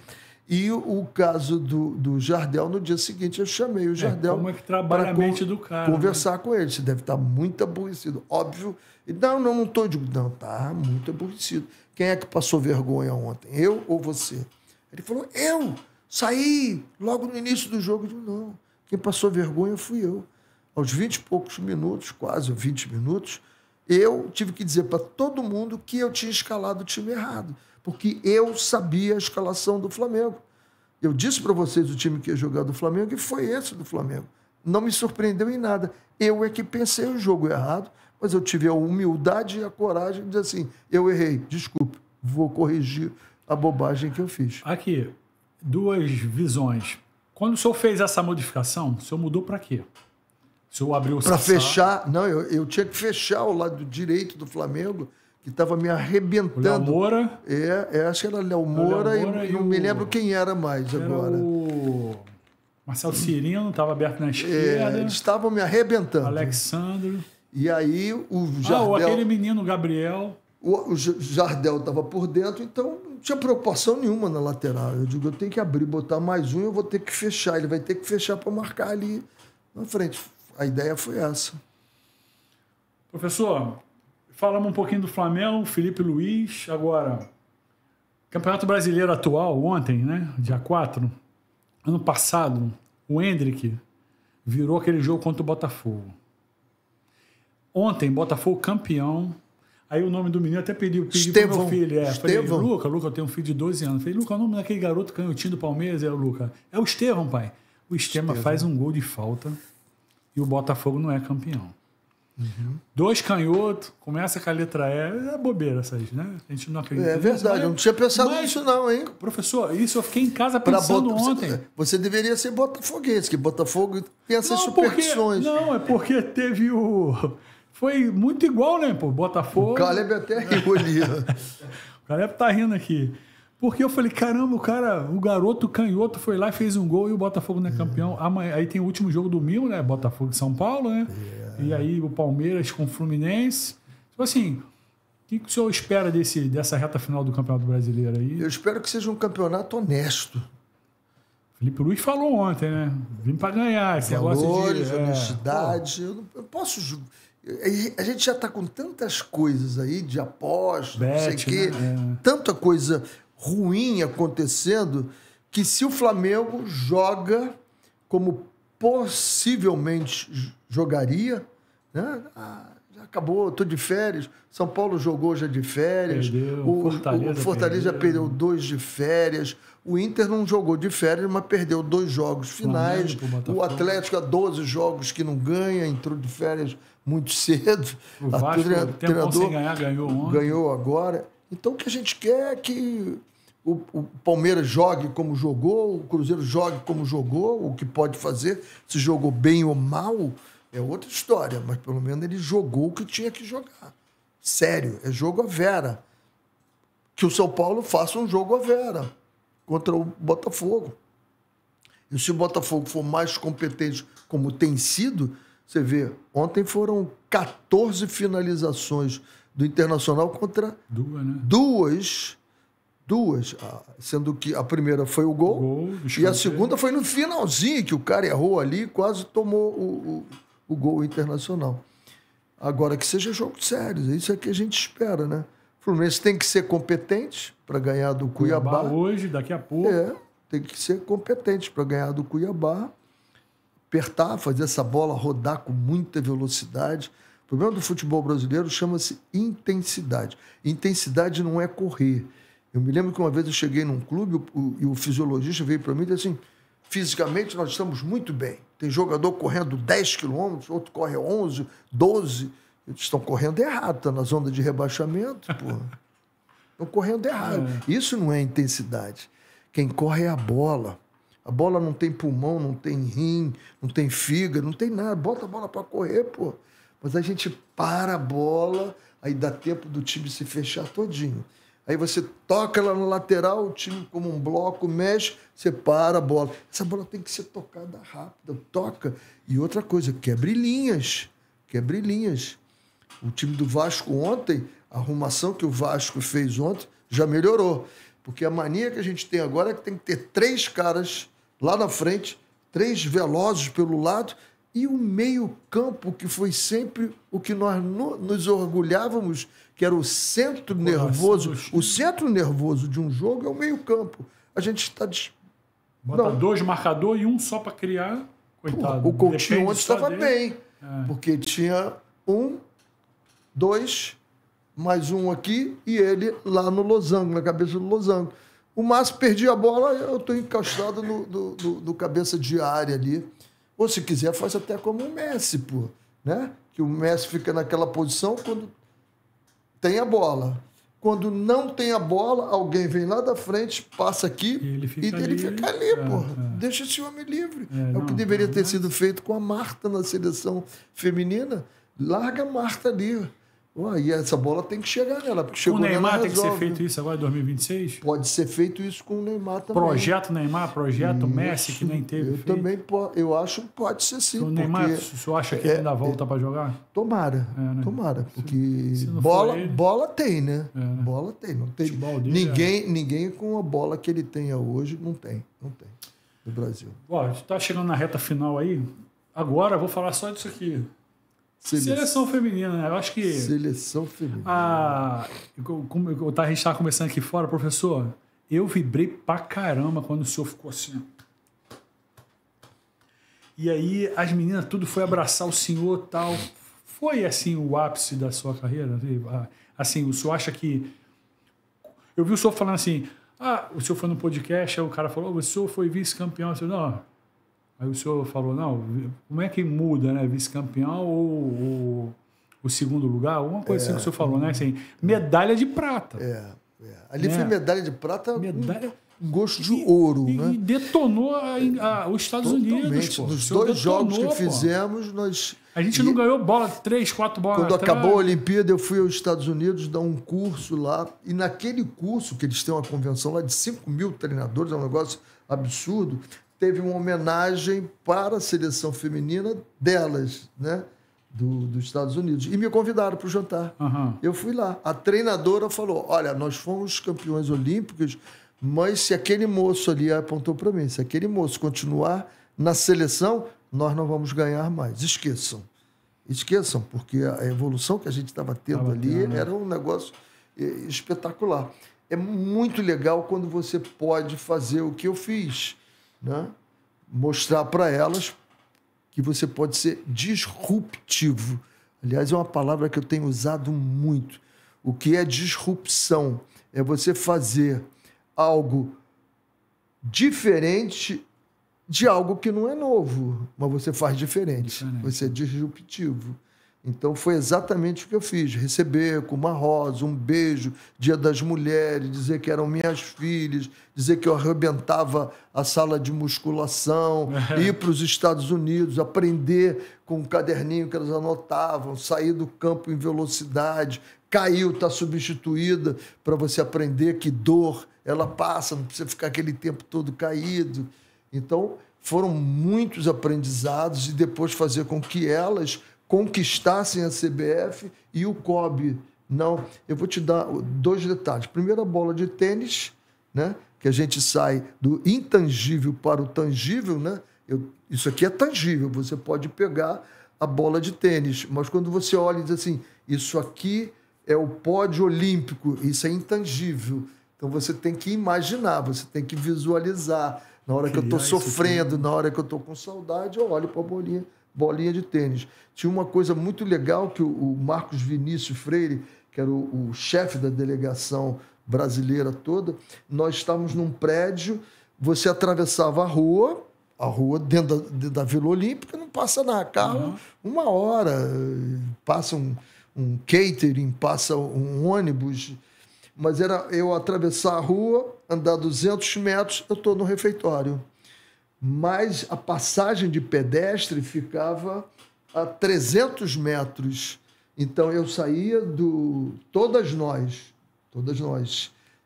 B: E o caso do Jardel, no dia seguinte, eu chamei o Jardel.
A: Como é que trabalha a mente do cara?
B: Conversar com ele. Você deve estar muito aborrecido. Óbvio. E, não estou. Eu digo, não, tá muito aborrecido. Quem é que passou vergonha ontem? Eu ou você? Ele falou, eu saí logo no início do jogo. Eu digo, não. Quem passou vergonha fui eu. Aos 20 e poucos minutos, quase 20 minutos, eu tive que dizer para todo mundo que eu tinha escalado o time errado, porque eu sabia a escalação do Flamengo. Eu disse para vocês o time que ia jogar do Flamengo e foi esse do Flamengo. Não me surpreendeu em nada. Eu é que pensei o jogo errado, mas eu tive a humildade e a coragem de dizer assim, eu errei, desculpe, vou corrigir a bobagem que eu fiz.
A: Aqui, duas visões. Quando o senhor fez essa modificação, o senhor mudou para quê? O senhor abriu o
B: para fechar, não, eu tinha que fechar o lado direito do Flamengo, que estava me arrebentando.
A: Léo Moura?
B: Acho que era Léo Moura e não me lembro quem era mais agora.
A: O Marcelo Cirino estava aberto na esquerda.
B: Eles estavam me arrebentando.
A: Alexandre.
B: E aí o Jardel...
A: aquele menino Gabriel.
B: O Jardel estava por dentro, então não tinha preocupação nenhuma na lateral. Eu digo, eu tenho que abrir, botar mais um, eu vou ter que fechar. Ele vai ter que fechar para marcar ali na frente. A ideia foi essa.
A: Professor, falamos um pouquinho do Flamengo, Felipe Luiz. Agora, Campeonato Brasileiro atual, ontem, né? Dia 4. Ano passado, o Hendrick virou aquele jogo contra o Botafogo. Ontem, Botafogo campeão. Aí o nome do menino até pedi pro meu filho. Falei, Luca, eu tenho um filho de 12 anos. Falei, Luca, o nome daquele garoto canhotinho do Palmeiras é o Luca. É o Estevão, pai. O Estevão faz um gol de falta e o Botafogo não é campeão. Uhum. 2 canhotos, começa com a letra E. É bobeira essas, né? A gente não acredita.
B: É verdade, eu não tinha pensado nisso não, hein?
A: Professor, isso eu fiquei em casa pensando ontem.
B: Você deveria ser botafoguense, que Botafogo tem essas superstições.
A: É porque teve o... Foi muito igual, né, pô? Botafogo...
B: O Caleb até riu ali.
A: O Caleb tá rindo aqui. Porque eu falei, caramba, o garoto canhoto foi lá e fez um gol e o Botafogo não é campeão. Amanhã, aí tem o último jogo do domingo, né? Botafogo de São Paulo, né? E aí o Palmeiras com o Fluminense. Então, assim, o que o senhor espera dessa reta final do Campeonato Brasileiro aí?
B: Eu espero que seja um campeonato honesto.
A: Felipe Luiz falou ontem, né? Vim para ganhar. Esse
B: valores, honestidade. Eu não posso... A gente já está com tantas coisas aí de aposta, não sei o quê, tanta coisa ruim acontecendo, que se o Flamengo joga como possivelmente jogaria, né? Já acabou, estou de férias. São Paulo jogou já de férias.
A: Perdeu,
B: O Fortaleza perdeu 2 de férias. O Inter não jogou de férias, mas perdeu 2 jogos finais. O Atlético, há 12 jogos que não ganha, entrou de férias muito cedo.
A: O Vasco, tempo sem ganhar, ganhou ontem.
B: Ganhou agora. Então, o que a gente quer é que o Palmeiras jogue como jogou, o Cruzeiro jogue como jogou, o que pode fazer, se jogou bem ou mal, é outra história, mas pelo menos ele jogou o que tinha que jogar. Sério, é jogo à vera. Que o São Paulo faça um jogo à vera contra o Botafogo. E se o Botafogo for mais competente como tem sido, você vê, ontem foram 14 finalizações do Internacional contra duas, sendo que a primeira foi o gol e a segunda foi no finalzinho, que o cara errou ali e quase tomou o gol Internacional. Agora, que seja jogo sério, isso é que a gente espera, né? O Fluminense tem que ser competente para ganhar do Cuiabá.
A: Hoje, daqui a pouco.
B: Tem que ser competente para ganhar do Cuiabá, apertar, fazer essa bola rodar com muita velocidade. O problema do futebol brasileiro chama-se intensidade. Intensidade não é correr. Eu me lembro que uma vez eu cheguei num clube e o fisiologista veio para mim e disse assim, fisicamente nós estamos muito bem. Tem jogador correndo 10 quilômetros, outro corre 11, 12. Eles estão correndo errado, está na zona de rebaixamento, pô. Estão correndo errado. Isso não é intensidade. Quem corre é a bola. A bola não tem pulmão, não tem rim, não tem fígado, não tem nada. Bota a bola para correr, pô. Mas a gente para a bola, aí dá tempo do time se fechar todinho. Aí você toca lá no lateral, o time como um bloco, mexe, você para a bola. Essa bola tem que ser tocada rápida, toca. E outra coisa, quebre linhas. Quebre linhas. O time do Vasco ontem, a arrumação que o Vasco fez ontem, já melhorou. Porque a mania que a gente tem agora é que tem que ter 3 caras lá na frente, 3 velozes pelo lado, e o meio-campo, que foi sempre o que nós nos orgulhávamos, que era o centro nervoso. O centro nervoso de um jogo é o meio-campo. A gente está...
A: Bota 2 marcadores e um só para criar. Coitado.
B: O Coutinho ontem estava bem, porque tinha 1, 2, mais um aqui e ele lá no losango, na cabeça do losango. O Márcio perdia a bola, eu estou encaixado no cabeça de área ali. Ou, se quiser, faz até como o Messi, pô, né? Que o Messi fica naquela posição quando tem a bola. Quando não tem a bola, alguém vem lá da frente, passa aqui e ele fica ali, pô. Deixa esse homem livre. É o que deveria ter sido feito com a Marta na seleção feminina. Larga a Marta ali. E essa bola tem que chegar nela. Porque chegou
A: com o Neymar
B: nela,
A: tem que ser feito isso agora em 2026?
B: Pode ser feito isso com o Neymar também.
A: Projeto Neymar, projeto Messi, que nem teve.
B: Eu acho que pode ser sim.
A: O Neymar, o senhor acha que ele ainda volta para jogar?
B: Tomara. Né? Tomara. Porque bola tem, né? Bola tem. Não tem ninguém com a bola que ele tenha hoje, não tem no Brasil.
A: A gente está chegando na reta final aí. Agora eu vou falar só disso aqui. Seleção feminina, né? Eu acho que...
B: Seleção feminina.
A: Como a gente estava conversando aqui fora, professor, eu vibrei pra caramba quando o senhor ficou assim. E aí as meninas tudo foi abraçar o senhor e tal. Foi, assim, o ápice da sua carreira? Assim, o senhor acha que... Eu vi o senhor falando assim, o senhor foi no podcast, aí o cara falou, o senhor foi vice-campeão. Eu disse, não... Aí o senhor falou, não, como é que muda, né? Vice-campeão ou o segundo lugar? Uma coisa assim que o senhor falou, né? Assim, medalha de prata.
B: Ali foi medalha de prata, gosto de ouro, né?
A: E detonou os Estados Unidos, pô.
B: Nos 2 jogos que fizemos, nós...
A: A gente não ganhou 3, 4 bolas.
B: Quando acabou a Olimpíada, eu fui aos Estados Unidos dar um curso lá. E naquele curso, que eles têm uma convenção lá de 5 mil treinadores, é um negócio absurdo, teve uma homenagem para a seleção feminina delas, né? Dos Estados Unidos. E me convidaram para o jantar. Eu fui lá. A treinadora falou, olha, nós fomos campeões olímpicos, mas se aquele moço ali apontou para mim, se aquele moço continuar na seleção, nós não vamos ganhar mais. Esqueçam, porque a evolução que a gente estava tendo ali era um negócio espetacular. É muito legal quando você pode fazer o que eu fiz, né? Mostrar para elas que você pode ser disruptivo. Aliás, é uma palavra que eu tenho usado muito. O que é disrupção? É você fazer algo diferente de algo que não é novo, mas você faz diferente. Você é disruptivo. Então, foi exatamente o que eu fiz. Receber com uma rosa, um beijo, Dia das Mulheres, dizer que eram minhas filhas, dizer que eu arrebentava a sala de musculação, ir para os Estados Unidos, aprender com um caderninho que elas anotavam, sair do campo em velocidade, caiu, está substituída, para você aprender que dor ela passa, não precisa ficar aquele tempo todo caído. Então, foram muitos aprendizados e depois fazer com que elas conquistassem a CBF e o COB. Não, eu vou te dar 2 detalhes. Primeiro, a bola de tênis, né? Que a gente sai do intangível para o tangível, né? Isso aqui é tangível, você pode pegar a bola de tênis, mas quando você olha e diz assim, isso aqui é o pódio olímpico, isso é intangível. Então você tem que imaginar, você tem que visualizar. Na hora que eu estou sofrendo, na hora que eu estou com saudade, eu olho para a bolinha de tênis. Tinha uma coisa muito legal que o Marcos Vinícius Freire, que era o chefe da delegação brasileira toda, nós estávamos num prédio, você atravessava a rua dentro da Vila Olímpica, não passa nada, carro, 1 hora, passa um catering, passa um ônibus, mas era eu atravessar a rua, andar 200 metros, eu estou no refeitório. Mas a passagem de pedestre ficava a 300 metros. Então, eu saía Todas nós,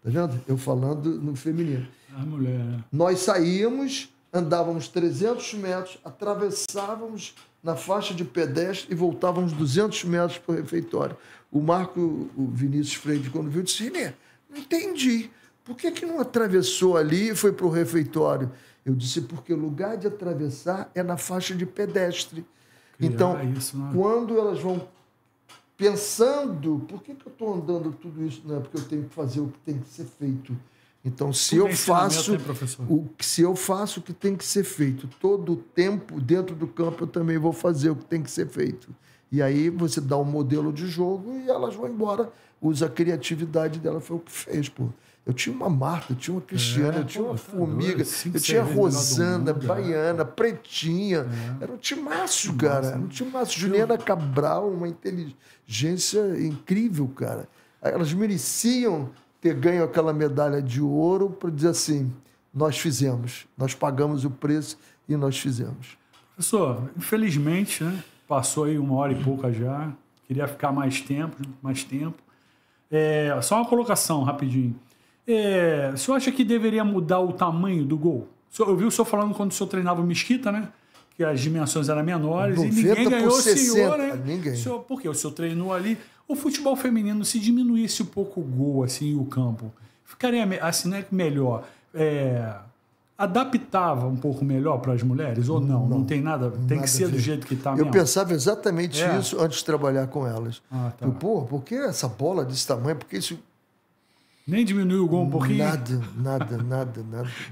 B: tá vendo? Eu falando no feminino.
A: A mulher.
B: Nós saíamos, andávamos 300 metros, atravessávamos na faixa de pedestre e voltávamos 200 metros para o refeitório. O Vinícius Freire, quando viu, disse, Renê, não entendi. Por que não atravessou ali e foi para o refeitório? Eu disse, porque o lugar de atravessar é na faixa de pedestre. Então, quando elas vão pensando, por que eu estou andando tudo isso? Não é porque eu tenho que fazer o que tem que ser feito. Então, se eu faço o que tem que ser feito, todo o tempo dentro do campo, eu também vou fazer o que tem que ser feito. E aí você dá um modelo de jogo e elas vão embora. Usa a criatividade dela, foi o que fez, pô. Eu tinha uma Marta, eu tinha uma Cristiana, eu tinha uma Formiga, eu tinha a Rosana, Baiana, Pretinha. Era um timaço, cara. Era um timaço. Juliana Cabral, uma inteligência incrível, cara. Elas mereciam ter ganho aquela medalha de ouro para dizer assim, nós fizemos, nós pagamos o preço e nós fizemos.
A: Professor, infelizmente, né, passou aí 1 hora e pouca já, queria ficar mais tempo. Só uma colocação rapidinho. O senhor acha que deveria mudar o tamanho do gol? Eu vi o senhor falando quando o senhor treinava o Mesquita, né? Que as dimensões eram menores e ninguém ganhou o senhor, né?
B: Ninguém.
A: Por quê? O senhor treinou ali. O futebol feminino, se diminuísse um pouco o gol, assim, o campo, ficaria assim, né, melhor? Adaptava um pouco melhor para as mulheres ou não? Não tem nada? Tem
B: nada
A: que ser do jeito que está mesmo?
B: Eu pensava exatamente isso antes de trabalhar com elas.
A: Tá.
B: Por que essa bola desse tamanho? Porque isso...
A: Nem diminuiu o gol um pouquinho?
B: Nada.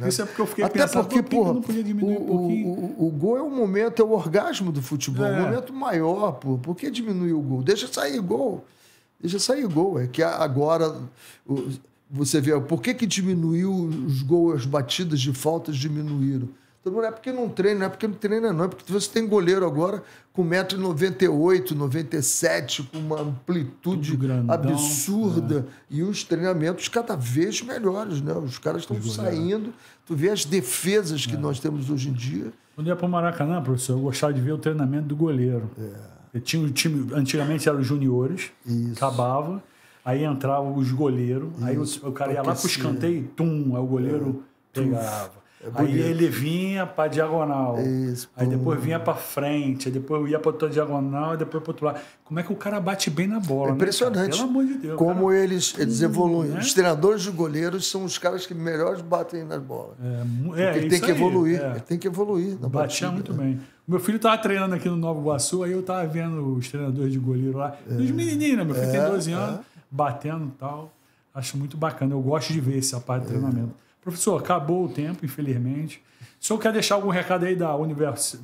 A: Isso é porque eu fiquei pensando,
B: porque,
A: porra, não podia diminuir um pouquinho?
B: O gol é o momento, é o orgasmo do futebol, o momento maior, pô. Por que diminuir o gol? Deixa sair gol. É que agora você vê, por que diminuiu os gols, as batidas de faltas diminuíram? Então, não é porque não treina, não é porque você tem goleiro agora com 1,98 m, 97 com uma amplitude
A: grandão,
B: absurda e os treinamentos cada vez melhores, né? Os caras estão saindo, tu vê as defesas que nós temos hoje em dia.
A: Quando ia para o Maracanã, professor, eu gostava de ver o treinamento do goleiro. Tinha um time, antigamente eram os juniores, acabava, aí entravam os goleiros, aí o cara ia lá para o escanteio, aí o goleiro pegava. Aí ele vinha para diagonal, aí depois vinha para frente, aí depois ia para outra diagonal, e depois para outro lado. Como é que o cara bate bem na bola?
B: É impressionante.
A: Né, pelo amor de Deus.
B: Como eles evoluem. Né? Os treinadores de goleiros são os caras que melhores batem nas bolas. Ele tem que evoluir. Ele tem que evoluir.
A: Batia muito bem. Meu filho estava treinando aqui no Nova Iguaçu, aí eu estava vendo os treinadores de goleiro lá. Os menininhos, né? Meu filho tem 12 anos, batendo e tal. Acho muito bacana. Eu gosto de ver essa parte de treinamento. Professor, acabou o tempo, infelizmente. O senhor quer deixar algum recado aí da Universo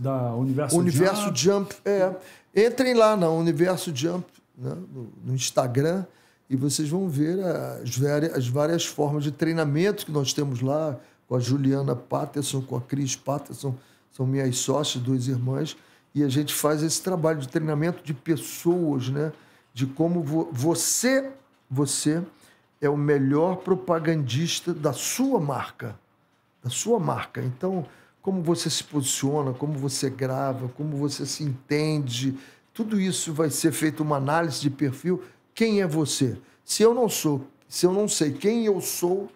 B: Jump? Entrem lá na Universo Jump, né, no Instagram, e vocês vão ver as várias formas de treinamento que nós temos lá, com a Juliana Patterson, com a Cris Patterson, são minhas sócias, 2 irmãs, e a gente faz esse trabalho de treinamento de pessoas, né, de como você é o melhor propagandista da sua marca. Então, como você se posiciona, como você grava, como você se entende, tudo isso vai ser feito uma análise de perfil. Quem é você? Se eu não sei quem eu sou,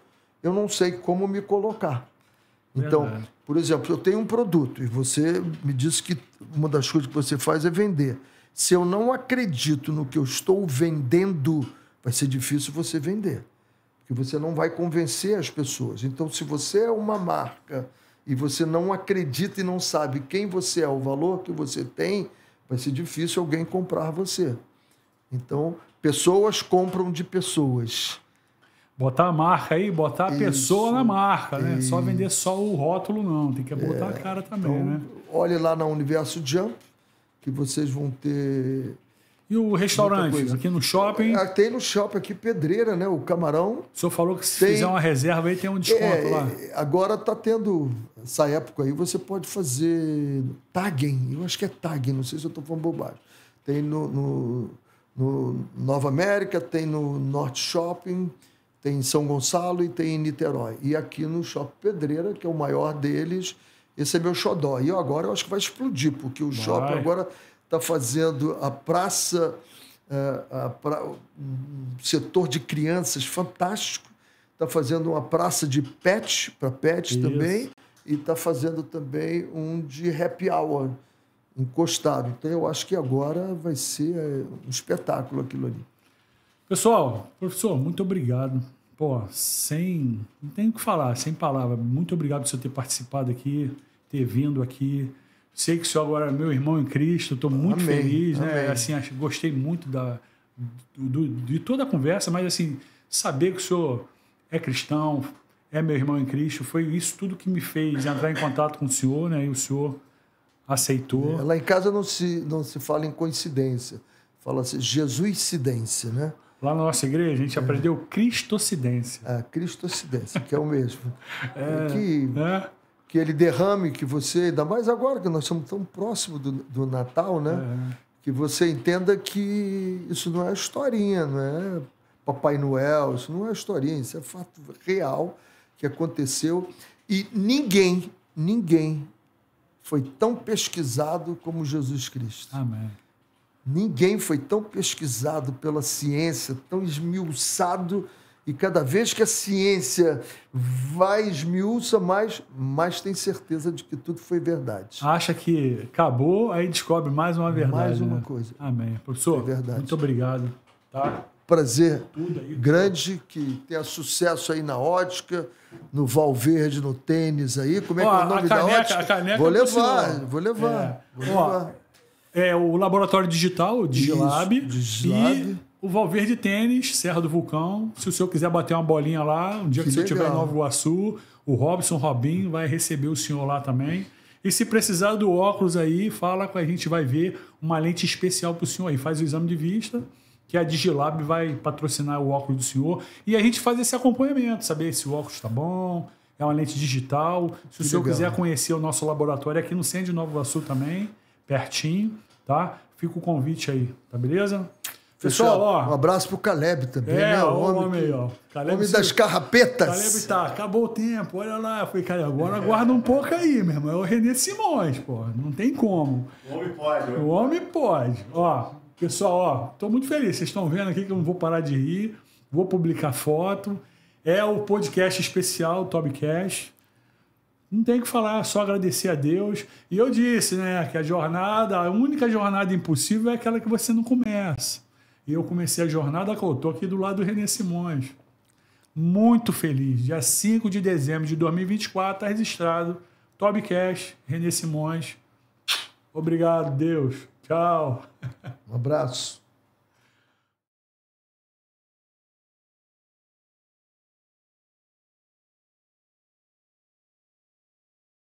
B: eu não sei como me colocar. Então, por exemplo, eu tenho um produto e você me disse que uma das coisas que você faz é vender. Se eu não acredito no que eu estou vendendo, vai ser difícil você vender, porque você não vai convencer as pessoas. Então, se você é uma marca e você não acredita e não sabe quem você é, o valor que você tem, vai ser difícil alguém comprar você. Então, pessoas compram de pessoas.
A: Botar a marca aí, botar a pessoa na marca, né? Só vender só o rótulo, não. Tem que botar a cara também,
B: então,
A: né?
B: Olhe lá na Universo Jump, que vocês vão ter...
A: E o restaurante, aqui no shopping?
B: Tem no shopping aqui, Pedreira, né? O Camarão.
A: O senhor falou que se fizer uma reserva aí tem um desconto lá.
B: Agora está tendo, essa época aí, você pode fazer tagging. Eu acho que é tagging, não sei se eu estou falando bobagem. Tem no Nova América, tem no Norte Shopping, tem em São Gonçalo e tem em Niterói. E aqui no Shopping Pedreira, que é o maior deles, esse é meu xodó. E agora eu acho que vai explodir, porque o shopping agora está fazendo a praça, um setor de crianças fantástico, está fazendo uma praça de pet, para pets também, e está fazendo também um de happy hour, encostado. Então eu acho que agora vai ser um espetáculo aquilo ali.
A: Pessoal, professor, muito obrigado. Pô, não tenho o que falar, sem palavras. Muito obrigado por você ter participado aqui, ter vindo aqui. Sei que o senhor agora é meu irmão em Cristo, estou muito feliz, né? Assim, gostei muito de toda a conversa, mas assim, saber que o senhor é cristão, é meu irmão em Cristo, foi isso tudo que me fez entrar em contato com o senhor, né? E o senhor aceitou.
B: Lá em casa não se fala em coincidência, fala-se Jesuscidência, né?
A: Lá na nossa igreja a gente aprendeu Cristocidência.
B: Cristocidência, que é o mesmo. Que ele derrame, que você, ainda mais agora que nós estamos tão próximos do Natal, né? Que você entenda que isso não é historinha, não é Papai Noel, isso não é historinha, isso é fato real que aconteceu. E ninguém foi tão pesquisado como Jesus Cristo.
A: Amém.
B: Ninguém foi tão pesquisado pela ciência, tão esmiuçado, e cada vez que a ciência vai esmiuça mais tem certeza de que tudo foi verdade.
A: Acha que acabou, aí descobre mais uma verdade.
B: Mais uma coisa.
A: Amém. Professor, muito obrigado. Tá?
B: Prazer grande, que tenha sucesso aí na ótica, no Valverde, no tênis aí. Como é que é o nome da ótica?
A: A caneca
B: vou levar.
A: O Laboratório Digital, o Digilab. E o Valverde Tênis, Serra do Vulcão. Se o senhor quiser bater uma bolinha lá, um dia que o senhor estiver em Nova Iguaçu, o Robinho vai receber o senhor lá também. E se precisar do óculos aí, fala com a gente, vai ver uma lente especial para o senhor aí. Faz o exame de vista, que a Digilab vai patrocinar o óculos do senhor. E a gente faz esse acompanhamento, saber se o óculos está bom, é uma lente digital. Se o senhor quiser conhecer o nosso laboratório aqui no centro de Nova Iguaçu também, pertinho, tá? Fica o convite aí, tá beleza?
B: Pessoal, um abraço pro Caleb também, né? O homem das carrapetas.
A: Caleb acabou o tempo, olha lá. Eu falei, cara, agora aguarda um pouco aí, meu irmão. É o René Simões, pô. Não tem como. O homem pode. Ó, pessoal, tô muito feliz. Vocês estão vendo aqui que eu não vou parar de rir. Vou publicar foto. É o podcast especial, Tobcast. Não tem o que falar, só agradecer a Deus. E eu disse, né, que a única jornada impossível é aquela que você não começa. E eu comecei a jornada, eu estou aqui do lado do René Simões. Muito feliz. Dia 5 de dezembro de 2024, está registrado. Tobcast, René Simões. Obrigado, Deus. Tchau.
B: Um abraço.